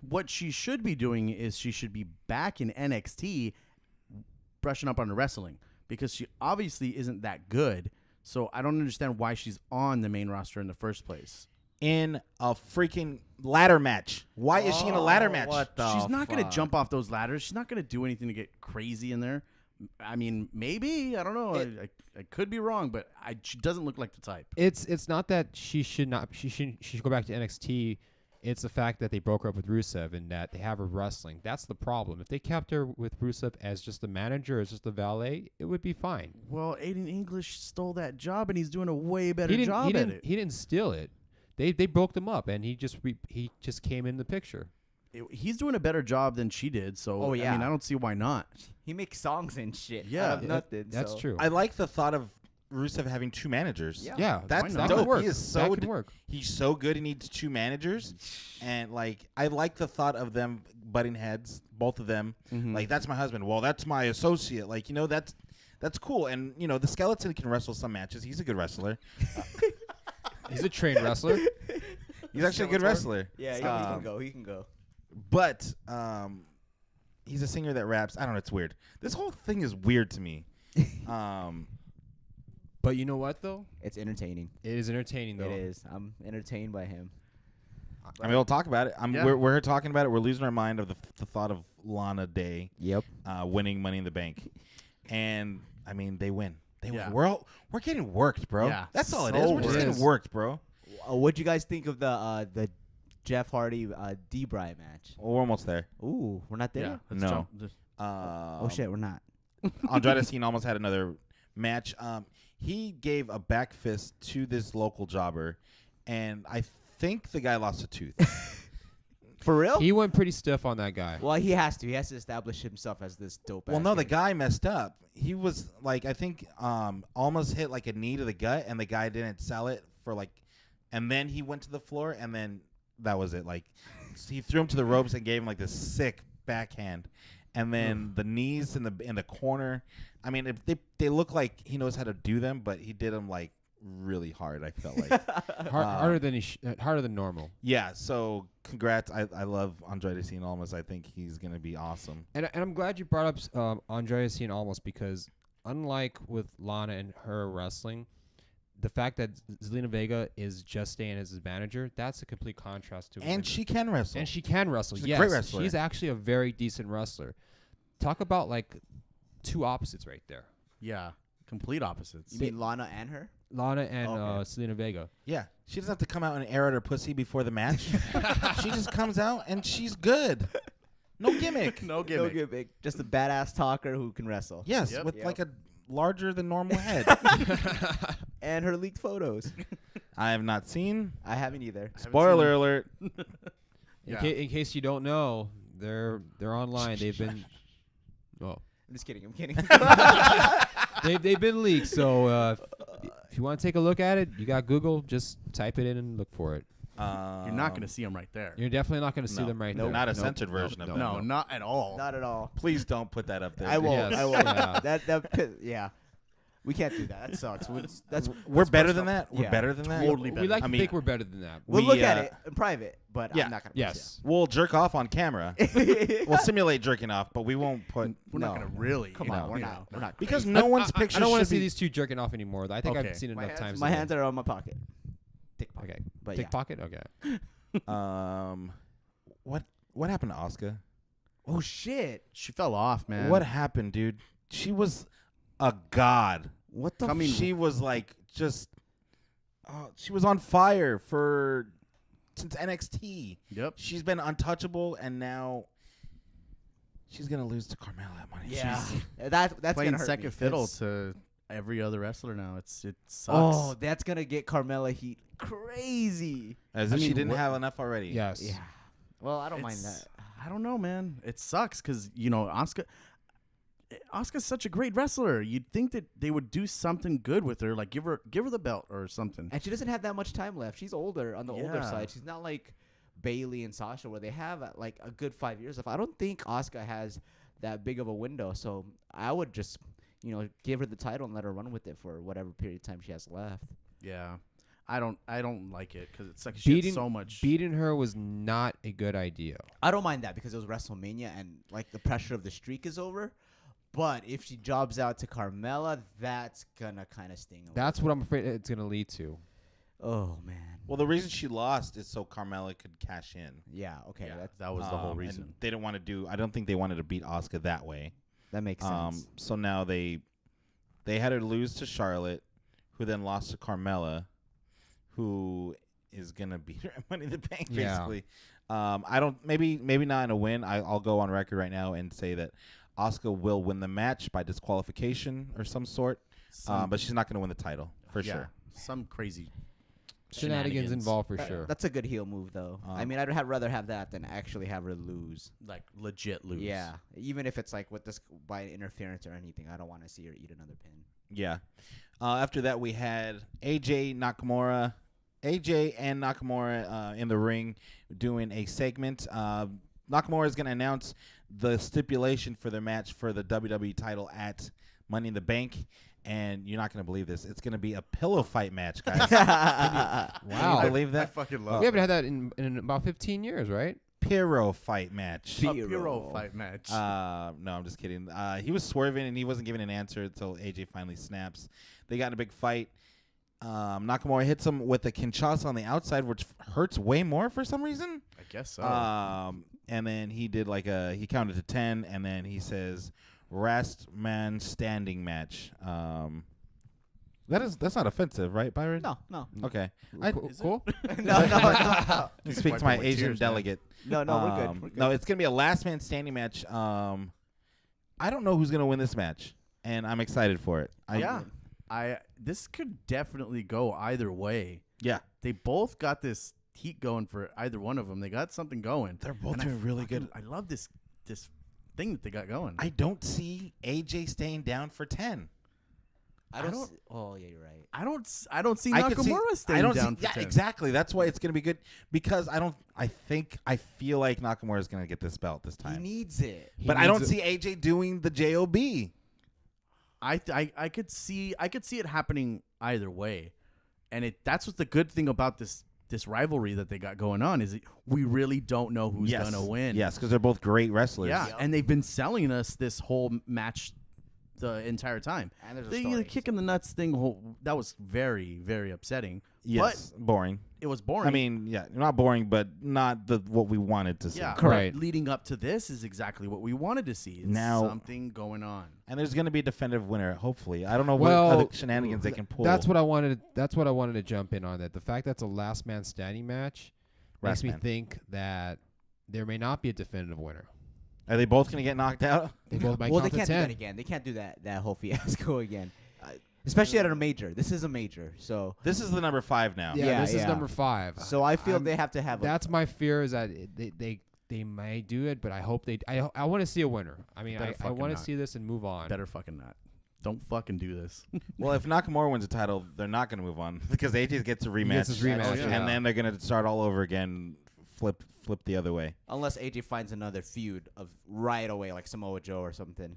What she should be doing is she should be back in NXT brushing up on the wrestling because she obviously isn't that good. So I don't understand why she's on the main roster in the first place. In a freaking ladder match. Why is she in a ladder match? What the She's not going to fuck? jump off those ladders. She's not going to do anything to get crazy in there. I mean, maybe. I don't know. I could be wrong, but she doesn't look like the type. It's not that she should go back to NXT. It's the fact that they broke her up with Rusev and that they have her wrestling. That's the problem. If they kept her with Rusev as just a manager, as just a valet, it would be fine. Well, Aiden English stole that job, and he's doing a way better He didn't. job He at didn't. it. He didn't steal it. They broke them up, and he just came in the picture. he's doing a better job than she did. So Oh, I yeah. mean, I don't see why not. He makes songs and shit. Yeah. out of nothing. That's so. true. I like the thought of Rusev having 2 managers. Yeah. yeah, That's that dope. could work. He is so that could d- work. He's so good. He needs 2 managers, and like I like the thought of them butting heads, both of them. Mhm. Like that's my husband. Well, that's my associate. Like that's cool. And the skeleton can wrestle some matches. He's a good wrestler. He's a trained wrestler. He's actually a good Skeletor? wrestler. Yeah, he Um, can go. He can go. But he's a singer that raps. I don't know. It's weird. This whole thing is weird to me. But you know what though? It's entertaining. It is entertaining though. It is. I'm entertained by him. I mean, we'll talk about it. Yeah. We're here talking about it. We're losing our mind of the thought of Lana Day Yep. winning Money in the Bank, and I mean they win. They Yeah. win. We're getting worked, bro. Yeah, That's all it so is. We're just worked. getting worked, bro. What'd you guys think of the Jeff Hardy D-Bry match? Well, we're almost there. Ooh, we're not there. Yeah. Let's No. jump. Oh shit, we're not. Andrade Cien almost had another match. He gave a back fist to this local jobber, and I think the guy lost a tooth. For real? He went pretty stiff on that guy. Well, he has to. He has to establish himself as this dope. Well, ass no, the guy. guy messed up. He was like, I think, almost hit like a knee to the gut, and the guy didn't sell it for like, and then he went to the floor, and then that was it. Like, he threw him to the ropes and gave him like this sick backhand, and then the knees in the corner. I mean, they look like he knows how to do them, but he did them like really hard. I felt like, Harder than harder than normal. yeah. So congrats. I love Andrade Cien Almas. I think he's gonna be awesome. And I'm glad you brought up Andrea Cien Almas because unlike with Lana and her wrestling, the fact that Zelina Vega is just staying as his manager, that's a complete contrast to. And she can wrestle. And she can wrestle. She's a Yes, great wrestler. she's actually a very decent wrestler. Talk about like 2 opposites right there. Yeah. Complete opposites. You mean Lana and her? Lana and Okay. Selena Vega. Yeah, she doesn't have to come out and air out her pussy before the match. She just comes out and she's good. No gimmick. No No gimmick. gimmick. Just a badass talker who can wrestle. Yes, Yep. with Yep. like a larger than normal head. And her leaked photos. I have not seen. I haven't either. Spoiler alert. Yeah. In case you don't know, they're online. They've been I'm just kidding. I'm kidding. they've been leaked. So if you want to take a look at it, you got Google. Just type it in and look for it. You're not going to see them right there. You're definitely not going to see no, them right no, there. not a Nope. censored version of Nope. that. No, not at all. Not at all. Please don't put that up there. I won't. Yes. I won't. Yeah. Yeah. We can't do that. That sucks. We're that's better personal. than that. We're Yeah. better than that. Totally We better. like I to mean, think we're better than that. We'll We, look at uh, it in private, but yeah. I'm not gonna. Yes. We'll jerk off on camera. We'll simulate jerking off, but we won't put. We're not going to really. Come you on, know, we're you not. know. We're not. Because crazy. no one's picture I don't want to should see be- these 2 jerking off anymore. I think Okay. I've seen it My enough hands, times. my today. hands are on my pocket. Dick pocket. Okay. But Take yeah. pocket. Okay. What happened to Asuka? Oh shit! She fell off, man. What happened, dude? She was a god. What the? I mean, She was like just. She was on fire since NXT. Yep. She's been untouchable, and now she's gonna lose to Carmella at Money. Yeah. She's- That's Playing gonna hurt second me. fiddle That's- to every other wrestler now. It sucks. Oh, that's gonna get Carmella heat crazy. As I if she mean, didn't what- have enough already. Yes. Yeah. Well, I don't mind It's- that. I don't know, man. It sucks because Asuka's such a great wrestler. You'd think that they would do something good with her, like give her the belt or something. And she doesn't have that much time left. She's older on the older Yeah. side. She's not like Bailey and Sasha where they have like a good 5 years left. I don't think Asuka has that big of a window. So I would just, give her the title and let her run with it for whatever period of time she has left. Yeah, I don't like it because it's like she had so much. Beating her was not a good idea. I don't mind that because it was WrestleMania and like the pressure of the streak is over. But if she jobs out to Carmella, that's gonna kind of sting. That's what I'm afraid it's going to lead to. Oh man. Well, the reason she lost is so Carmella could cash in. Yeah. Okay. Yeah, that was the whole and reason. they didn't want to do. I don't think they wanted to beat Asuka that way. That makes sense. So now they had her lose to Charlotte, who then lost to Carmella, who is gonna beat her at Money in the Bank, Yeah. basically. I don't. Maybe not in a win. I'll go on record right now and say that Asuka will win the match by disqualification or some sort. But she's not gonna win the title for sure. Some crazy Shenanigans involved for sure. That's a good heel move, though. I mean, I'd rather have that than actually have her lose. Like legit lose. Yeah, even if it's like with this by interference or anything, I don't want to see her eat another pin. Yeah. After that, we had AJ and Nakamura in the ring doing a segment. Nakamura is going to announce the stipulation for their match for the WWE title at Money in the Bank. And you're not going to believe this. It's going to be a pillow fight match, guys. Wow. Can you believe I that? fucking love We haven't had that in about 15 years, right? Pyro fight match. a Pyro fight match. No, I'm just kidding. He was swerving, and he wasn't giving an answer until AJ finally snaps. They got in a big fight. Nakamura hits him with a Kinshasa on the outside, which hurts way more for some reason. I guess so. And then he did he counted to 10, and then he says, "Last man standing match." That's not offensive, right, Byron? No. Okay. Cool. No. Speak to my Asian delegate. No, we're good. No, it's gonna be a last man standing match. I don't know who's gonna win this match, and I'm excited for it. This could definitely go either way. Yeah. They both got this heat going for either one of them. They got something going. They're both And doing really good. I love this thing that they got going. I don't see AJ staying down for 10. Oh yeah, you're right. I don't see I could Nakamura see- staying I don't down see, for yeah, 10. exactly. That's why it's gonna be good because I feel like Nakamura is gonna get this belt this He time. needs it. But I don't see AJ doing the JOB. I could see it happening either way, and that's what the good thing about this rivalry that they got going on is we really don't know who's gonna win. Yes, because they're both great wrestlers. Yeah, and they've been selling us this whole match the entire time. And there's a The story. kick in the nuts thing, that was very, very upsetting. Yes, boring. It was boring. I mean, yeah, not boring, but not what we wanted to see. yeah, Correct. but leading up to this is exactly what we wanted to see. It's Now- something going on. And there's going to be a definitive winner, hopefully. I don't know Well, what other shenanigans they can pull. That's what I wanted. That's what I wanted to jump in on. That the fact that's a last man standing match Last makes me man. think that there may not be a definitive winner. Are they both going to get knocked out? They both might Well, they count to can't do 10. that again. They can't do that whole fiasco again. Especially at a major. This is a major, so This is the number 5 now. Yeah, Yeah, this is yeah. number 5. I feel I'm- they have to have. That's my fear is that they may do it, but I hope they. I want to see a winner. I mean, Better I fucking want to not. see this and move on. Better fucking not. Don't fucking do this. Well, if Nakamura wins the title, they're not going to move on because AJ gets a rematch. gets his rematch, and yeah. then they're going to start all over again, flip the other way. unless AJ finds another feud of right away, like Samoa Joe or something.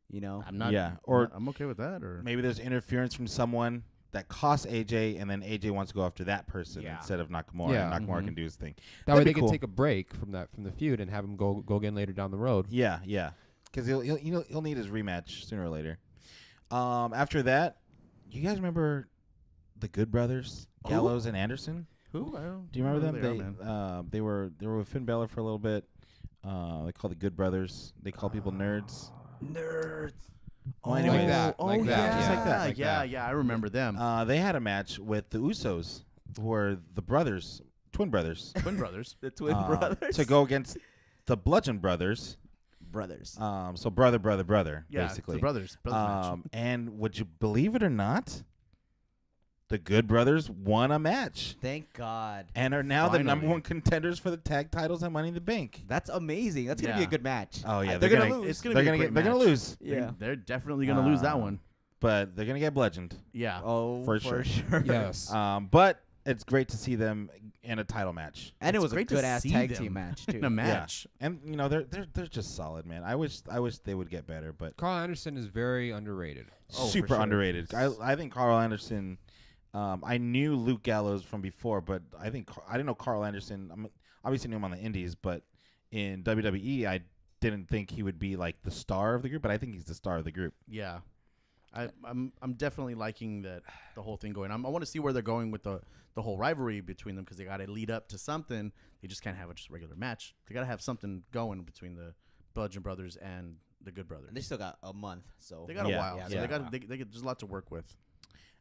You know. I'm not. Yeah, or I'm okay with that. Or maybe there's interference from someone that costs AJ, and then AJ wants to go after that person Yeah. instead of Nakamura. Yeah. And Nakamura Mhm. can do his thing. That way That'd they be can cool. take a break from the feud and have him go again later down the road. Yeah, because he'll need his rematch sooner or later. After that, you guys remember the Good Brothers, Who? Gallows and Anderson? who? I don't Do you remember know them? who they are, man. They were with Finn Balor for a little bit. They called the Good Brothers. They call people nerds. Nerds. Well, anyways, Like that, Oh, like that, yeah. just like that, like yeah, that. yeah. I remember them. They had a match with the Usos, who are the brothers, twin brothers, Twin brothers. The twin brothers. to go against the Bludgeon Brothers. brothers. So brother, Yeah, basically. the brothers. Match. And would you believe it or not, the Good Brothers won a match Thank God. and are now the number Finally. 1 contenders for the tag titles at Money in the Bank. That's amazing. That's gonna be a Yeah. good match. Oh yeah, they're gonna lose. It's gonna They're be a gonna great they're gonna match. lose, Yeah. They're definitely gonna lose that one. but they're gonna get bludgeoned. Yeah. Oh, For for sure. sure. Yes. But it's great to see them in a title match. And it It's was a great to good ass see tag them team match in a too. match. And they're just solid, man. I wish they would get better, but Carl Anderson is very underrated. Oh, for super sure. underrated. I think Carl Anderson. I knew Luke Gallows from before, but I didn't know Carl Anderson. Obviously knew him on the Indies, but in WWE, I didn't think he would be like the star of the group. But I think he's the star of the group. Yeah. I'm definitely liking the whole thing going. I want to see where they're going with the whole rivalry between them because they got to lead up to something. They just can't have just a regular match. They got to have something going between the Bludgeon Brothers and the Good Brothers. They still got a month, so They got Yeah, a while, yeah, so yeah. they got there's a lot to work with.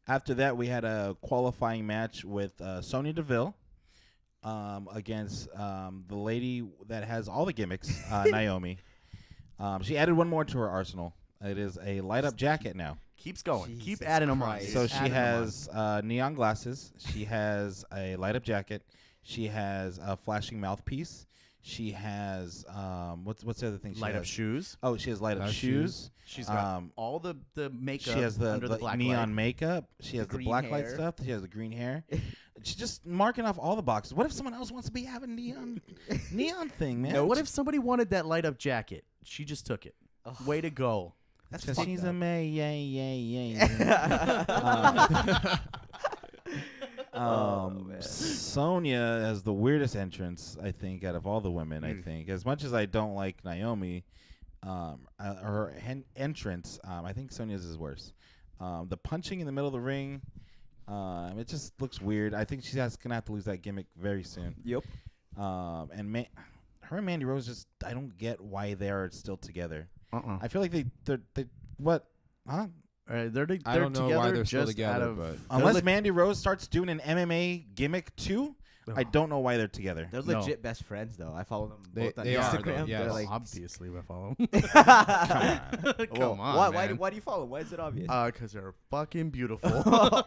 After that, we had a qualifying match with Sonya Deville against the lady that has all the gimmicks, Naomi. She added one more to her arsenal. It is a light up jacket now. Keeps going. Jesus Keep adding them on. Christ. So dude. she Adding 'em on. has neon glasses. She has a light up jacket. She has a flashing mouthpiece. She has what's the other thing? She light up has? shoes. Oh, she has light up Light up shoes. She's got Um, all the makeup She has the under the black neon light. makeup. She has the green black light hair. stuff. She has the green hair. She's just marking off all the boxes. What if someone else wants to be having neon thing, man? What if somebody wanted that light up jacket? She just took it. Ugh. Way to go. That's Because fucked she's up. a May, yay. Man. Sonya has the weirdest entrance, I think, out of all the women. I think, as much as I don't like Naomi, her entrance, I think Sonya's is worse. The punching in the middle of the ring, it just looks weird. I think she's gonna have to lose that gimmick very soon. Yep. And her and Mandy Rose just, I don't get why they are still together. I feel like they what? Huh? They're I don't know why together they're still just together, out of- but Unless Mandy Rose starts doing an MMA gimmick too, I don't know why they're together. They're No. legit best friends, though. I follow them They- both on they are, Instagram. though, They're yes. like, obviously, I follow. Come on, why man. do you follow them? Why is it obvious? Because they're fucking beautiful.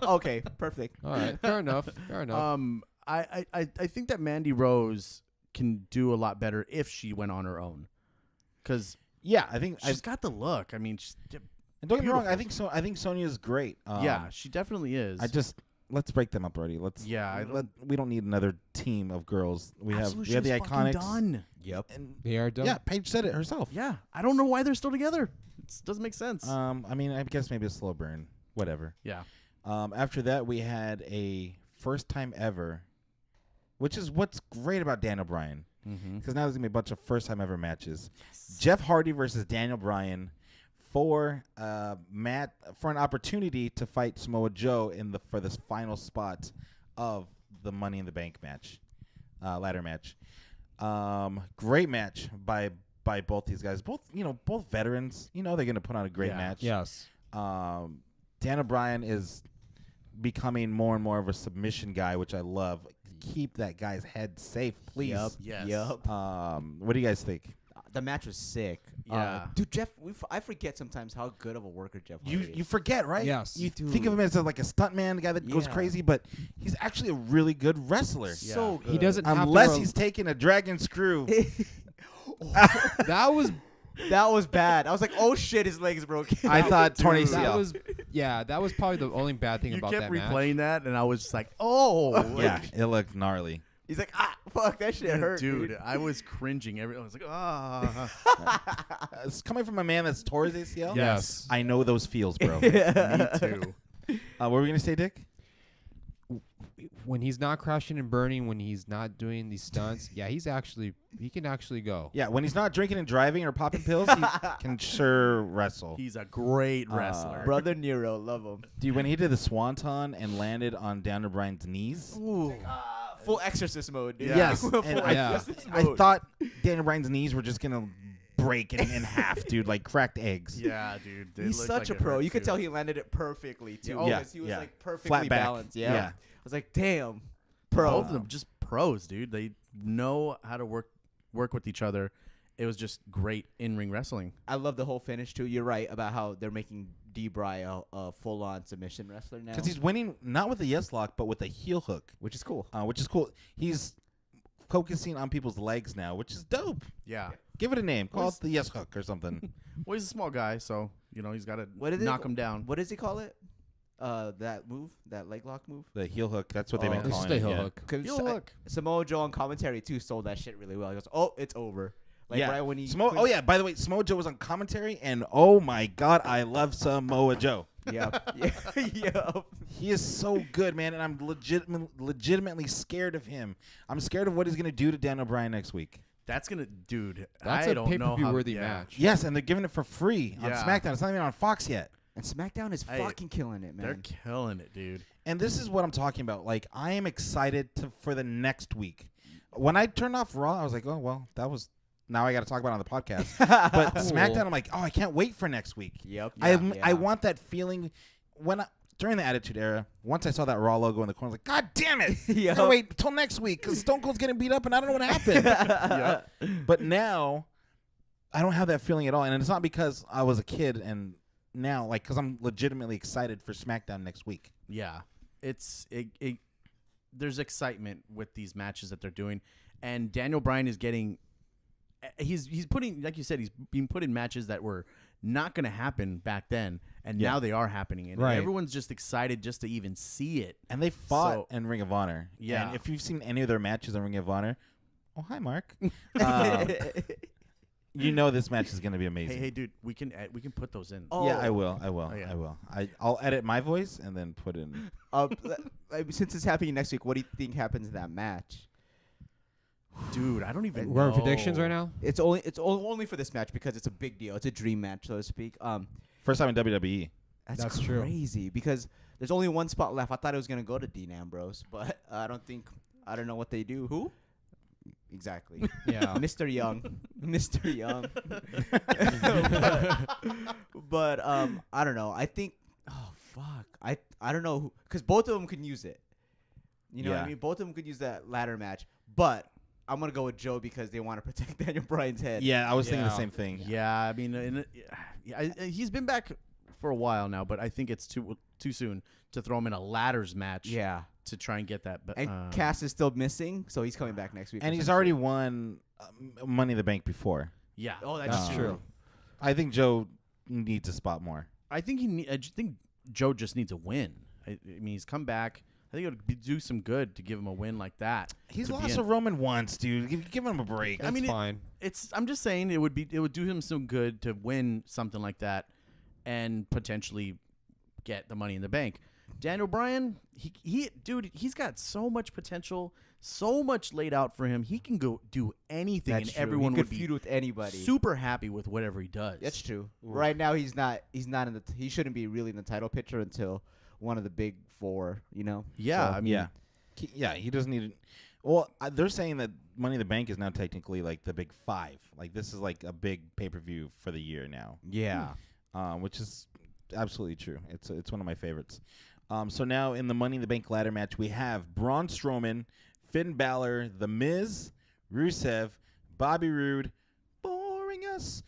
Okay, perfect. all right, fair enough. Fair enough. I think that Mandy Rose can do a lot better if she went on her own, because Yeah, I think. she's got the look. I mean, And don't get me wrong. beautiful. I think Sonya is great. yeah, she definitely is. Let's break them up already. We don't need another team of girls. We have the Iconics. Done. Yep. And They are done. yeah, Paige said it herself. Yeah, I don't know why they're still together. It doesn't make sense. I mean, I guess maybe a slow burn. Whatever. yeah. After that, we had a first time ever, which is what's great about Daniel Bryan, Mm-hmm. because now there's gonna be a bunch of first time ever matches. Jeff Hardy versus Daniel Bryan for an opportunity to fight Samoa Joe for this final spot of the Money in the Bank match, ladder match. Great match by both these guys. Both veterans. They're gonna put on a great Yeah. match. Yes. Daniel Bryan is becoming more and more of a submission guy, which I love. Keep that guy's head safe, please. Yep. Yes. Yep. What do you guys think? The match was sick. Yeah. Dude, Jeff, I forget sometimes how good of a worker Jeff Hardy is. You forget, right? Yes. You think of him as like a stuntman, the guy that goes Yeah. crazy, but he's actually a really good wrestler. Yeah. So good. He doesn't have Unless to he's taking a dragon screw. that was That was bad. I was like, oh shit, his leg's broken. I thought torn Dude. that ACL. was that was probably the only bad thing You about kept that match. replaying that, and I was just like, oh. Yeah, it looked gnarly. He's like, fuck, that shit hurt, dude, dude. I was cringing. I was like, ah. It's coming from a man that's tore his ACL. Yes. I know those feels, bro. Me too. What were we gonna say, Dick? When he's not crashing and burning, when he's not doing these stunts, yeah, he can actually go. Yeah, when he's not drinking and driving or popping pills, he can sure wrestle. He's a great wrestler. Brother Nero, love him. Dude, when he did the swanton and landed on Daniel Bryan's knees. Ooh. Full exorcist mode, dude. Yeah. Yes, Full and exorcist I mode. thought Daniel Bryan's knees were just gonna break in half, dude, like cracked eggs. Yeah, dude. They He's looked such like a it pro. hurt You could too. tell he landed it perfectly too. Yeah, because he was yeah. like perfectly Flat back. balanced. Yeah. Yeah. I was like, damn, pro. Both of them just pros, dude. They know how to work with each other. It was just great in-ring wrestling. I love the whole finish too. You're right about how they're making D-Bry a full-on submission wrestler now, Because he's winning not with a yes lock, but with a heel hook, which is cool. which is cool. He's focusing on people's legs now, which is dope. Yeah. Give it a name. Call Well, it the yes hook or something. Well, he's a small guy, so he's got to What is it? knock him down. What does he call it? That move, that leg lock move. The heel hook. That's what they've Oh. been It's calling just a it. heel Yeah. hook. Cause Heel hook. Samoa Joe on commentary too sold that shit really well. He goes, "Oh, it's over." Like Yeah. right when he. Oh yeah. By the way, Samoa Joe was on commentary, and oh my God, I love Samoa Joe. Yep. Yep. He is so good, man, and I'm legitimately scared of him. I'm scared of what he's gonna do to Daniel Bryan next week. That's gonna, dude. That's I a don't know pay-per-view how worthy yeah. match. Yes, and they're giving it for free on Yeah. SmackDown. It's not even on Fox yet. And SmackDown is fucking killing it, man. They're killing it, dude. And this is what I'm talking about. Like, I am excited for the next week. When I turned off Raw, I was like, oh, well, that was... Now I got to talk about it on the podcast. But Cool. SmackDown, I'm like, oh, I can't wait for next week. Yep. I want that feeling during the Attitude Era. Once I saw that Raw logo in the corner, I was like, God damn it! Yep. Gotta wait till next week because Stone Cold's getting beat up and I don't know what happened. But now, I don't have that feeling at all, and it's not because I was a kid and now, like, because I'm legitimately excited for SmackDown next week. Yeah, there's excitement with these matches that they're doing, and Daniel Bryan is getting. He's putting, like you said, he's being put in matches that were not going to happen back then, and now they are happening, and everyone's just excited just to even see it. And they fought in Ring of Honor. Yeah. And if you've seen any of their matches in Ring of Honor, oh hi Mark, you know this match is going to be amazing. Hey, dude, we can put those in. Oh. Yeah, I will. yeah. I will. I'll edit my voice and then put in. Since it's happening next week, what do you think happens in that match? Dude, I don't even We're know. in predictions right now. It's only for this match because it's a big deal. It's a dream match, so to speak. First time in WWE. That's true. crazy because there's only one spot left. I thought it was gonna go to Dean Ambrose, but I don't know what they do. Who? Exactly. Yeah. Mr. Young. Mr. Young. but I don't know. I think I don't know because both of them can use it. You know what I mean? Both of them could use that ladder match, but I'm gonna go with Joe because they want to protect Daniel Bryan's head. Yeah, I was thinking the same thing. Yeah, I mean, he's been back for a while now, but I think it's too soon to throw him in a ladders match. Yeah. To try and get that. But And Cass is still missing, so he's coming back next week. And he's already won Money in the Bank before. yeah. Oh, that's true. I think Joe needs a spot more. I think I just think Joe just needs a win. I mean, he's come back. I think it would do some good to give him a win like that. He's lost to Roman once, dude. Give him a break. That's fine. I'm just saying it would do him some good to win something like that, and potentially get the Money in the Bank. Daniel Bryan, he's got so much potential, so much laid out for him. He can go do anything, That's and true. everyone he would could be feud with anybody. super happy with whatever he does. That's true. Right now, he's not in the. He shouldn't be really in the title picture until one of the big four. You know. Yeah, So, I mean, He doesn't need. Well, they're saying that Money in the Bank is now technically like the big five. Like this is like a big pay-per-view for the year now. Yeah. Which is absolutely true. It's one of my favorites. So now in the Money in the Bank ladder match, we have Braun Strowman, Finn Balor, The Miz, Rusev, Bobby Roode, boring us,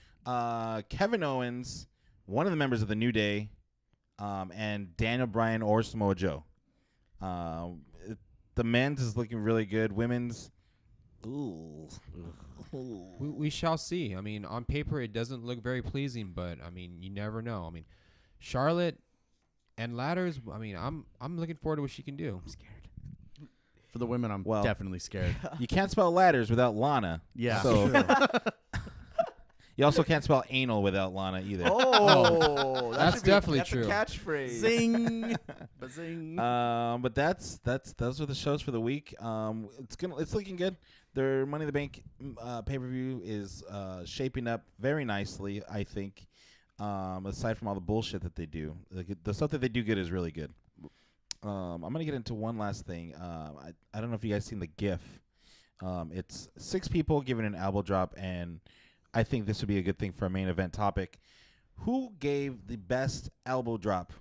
Kevin Owens, one of the members of the New Day, and Daniel Bryan or Samoa Joe. The men's is looking really good. Women's, ooh. We shall see. I mean, on paper it doesn't look very pleasing, but I mean, you never know. I mean, Charlotte and ladders. I mean, I'm looking forward to what she can do. I'm scared. for the women, I'm Well- definitely scared. You can't spell ladders without Lana. Yeah. So you also can't spell anal without Lana either. Oh, That's definitely true. That's a catchphrase. Zing. Bazing. But those are the shows for the week. It's looking good. Their Money in the Bank pay-per-view is shaping up very nicely, I think. Aside from all the bullshit that they do, the stuff that they do good is really good. I'm gonna get into one last thing. I don't know if you guys seen the GIF. It's 6 people giving an elbow drop, and I think this would be a good thing for a main event topic. Who gave the best elbow drop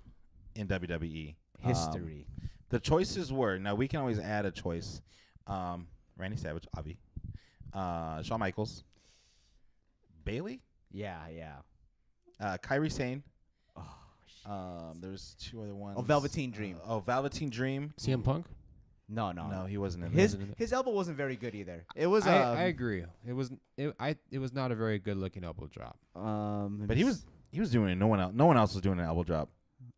in WWE History. The choices were, now we can always add a choice. Randy Savage, Avi, Shawn Michaels, Bailey, Yeah. Kairi Sane. Oh, There's 2 other ones. Oh, Velveteen Dream. Velveteen Dream. CM Punk. No, he wasn't in His there. his elbow wasn't very good either. It was. I agree. It was not a very good looking elbow drop. But he was doing it. No one else was doing an elbow drop.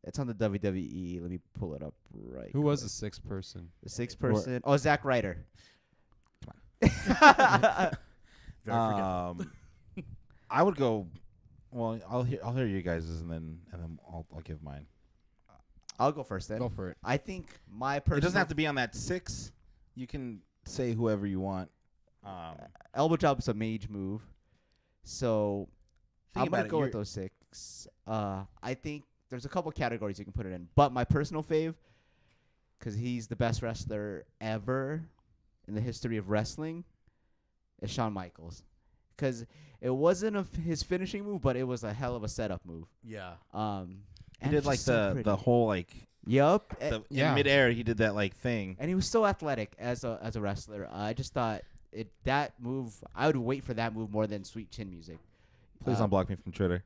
It's on the WWE. Let me pull it up right. Who was the quick. 6th person? The 6th person? Oh, Zack Ryder. Very forgetful. I would go. Well, I'll hear you guys, and then I'll give mine. I'll go first then. Go for it. I think my personal. It doesn't have to be on that 6. You can say whoever you want. Elbow drop is a mage move, so Think I'm gonna about it, go with you're- those 6. I think there's a couple categories you can put it in, but my personal fave, because he's the best wrestler ever in the history of wrestling, is Shawn Michaels. Because it wasn't his finishing move, but it was a hell of a setup move. Yeah. He did like the whole like Yup. in Yeah. midair. He did that like thing. And he was so athletic as a wrestler. I just thought that move. I would wait for that move more than Sweet Chin Music. Please unblock me from Twitter.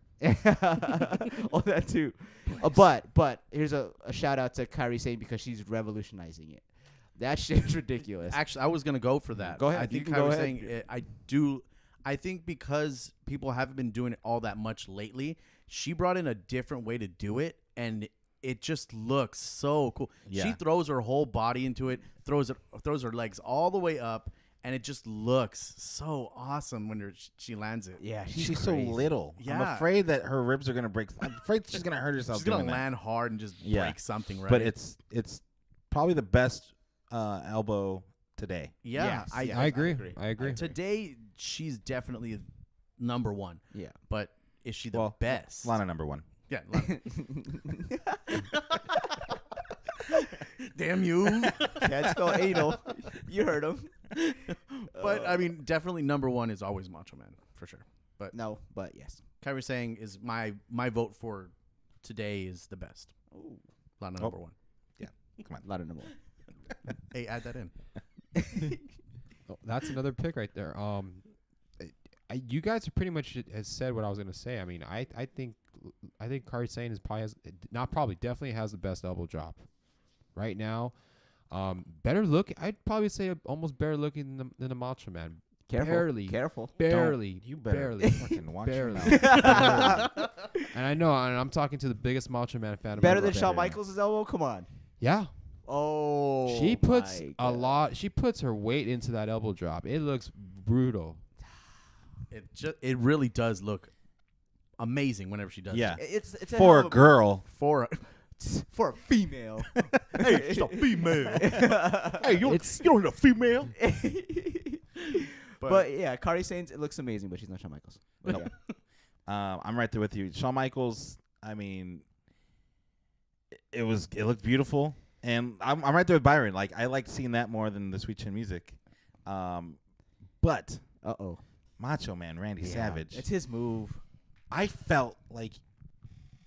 All that too. But here's a shout out to Kairi Sane because she's revolutionizing it. That shit is ridiculous. Actually, I was gonna go for that. Go ahead. I You think can I go was ahead. saying I think because people haven't been doing it all that much lately, she brought in a different way to do it, and it just looks so cool. Yeah. She throws her whole body into it, throws her legs all the way up, and it just looks so awesome when she lands it. Yeah, She's so crazy. little. I'm Yeah. afraid that her ribs are gonna break. I'm afraid she's gonna hurt herself. She's gonna doing that. land hard and just Yeah. break something, right? But it's probably the best elbow today. yeah, Yes, I yes. I agree. agree. I agree. Today she's definitely number one. Yeah. But is she the Well, best? Lana number one. Yeah. Damn you. Can't spell anal. You heard him. But I mean, definitely number one is always Macho Man for sure. But No, but yes. Kyrie saying is my vote for today is the best. Ooh, Lana number one. Come on. a lot of number one. Hey, add that in. Oh, that's another pick right there. You guys have pretty much has said what I was gonna say. I mean, I think Kairi Sane definitely has the best elbow drop right now. Better look. I'd probably say almost better looking than the Macho Man. Careful. Barely. Careful. Barely. You better barely. fucking watch your Barely. mouth. Barely. And I know, and I'm talking to the biggest Macho Man fan. Better than ever. Shawn Michaels' elbow? Come on. Yeah. Oh. She puts my a God. lot. She puts her weight into that elbow drop. It looks brutal. It really does look amazing whenever she does Yeah. it. It's a For hell a of girl. For for a female. hey, she's a female. Hey, you don't need a female. but yeah, Kairi Sane's it looks amazing, but she's not Shawn Michaels. But yeah. I'm right there with you. Shawn Michaels, I mean, it looked beautiful. And I'm right there with Byron. Like, I liked seeing that more than the Sweet Chin Music. But Uh-oh. Macho Man, Randy Savage, It's his move. I felt like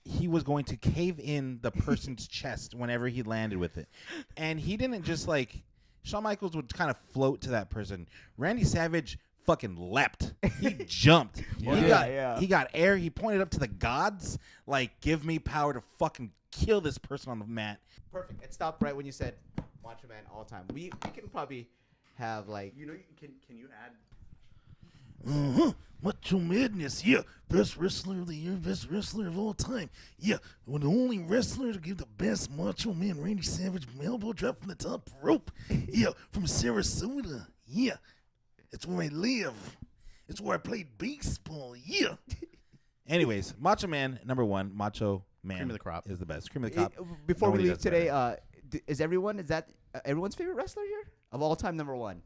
he was going to cave in the person's chest whenever he landed with it. And he didn't just like, Shawn Michaels would kind of float to that person. Randy Savage fucking leapt. He jumped. Yeah. He got air. He pointed up to the gods like, give me power to fucking kill this person on the mat. Perfect. It stopped right when you said Macho Man all time. We can probably have like can you add? Macho Madness, yeah. Best wrestler of the year, best wrestler of all time. Yeah, we're the only wrestler to give the best Macho Man Randy Savage elbow drop from the top rope. Yeah, from Sarasota. Yeah, it's where I live. It's where I played baseball. Yeah. Anyways, Macho Man, number one. Macho Man Cream of the crop. is the best. Cream of the crop. before Nobody we leave does today, better. is everyone's favorite wrestler here of all time? Number one.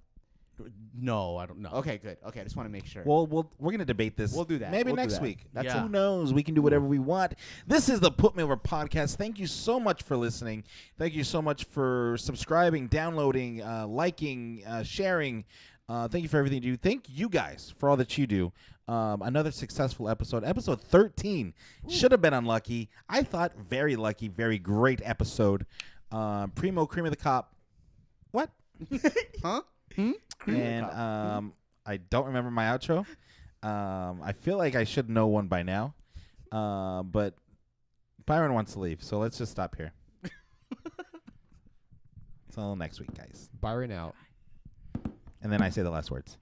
No, I don't know. Okay, good. Okay, I just want to make sure. Well, we're going to debate this. We'll do that. Maybe We'll do next that. week. That's Yeah. Who knows? We can do whatever we want. This is the Put Me Over podcast. Thank you so much for listening. Thank you so much for subscribing, downloading, liking, sharing. Thank you for everything you do. Thank you guys for all that you do. Another successful episode. Episode 13. Should have been unlucky. I thought very lucky. Very great episode. Primo Cream of the Cop. What? Huh? And I don't remember my outro. I feel like I should know one by now. But Byron wants to leave, so let's just stop here. Until next week, guys. Byron out. And then I say the last words.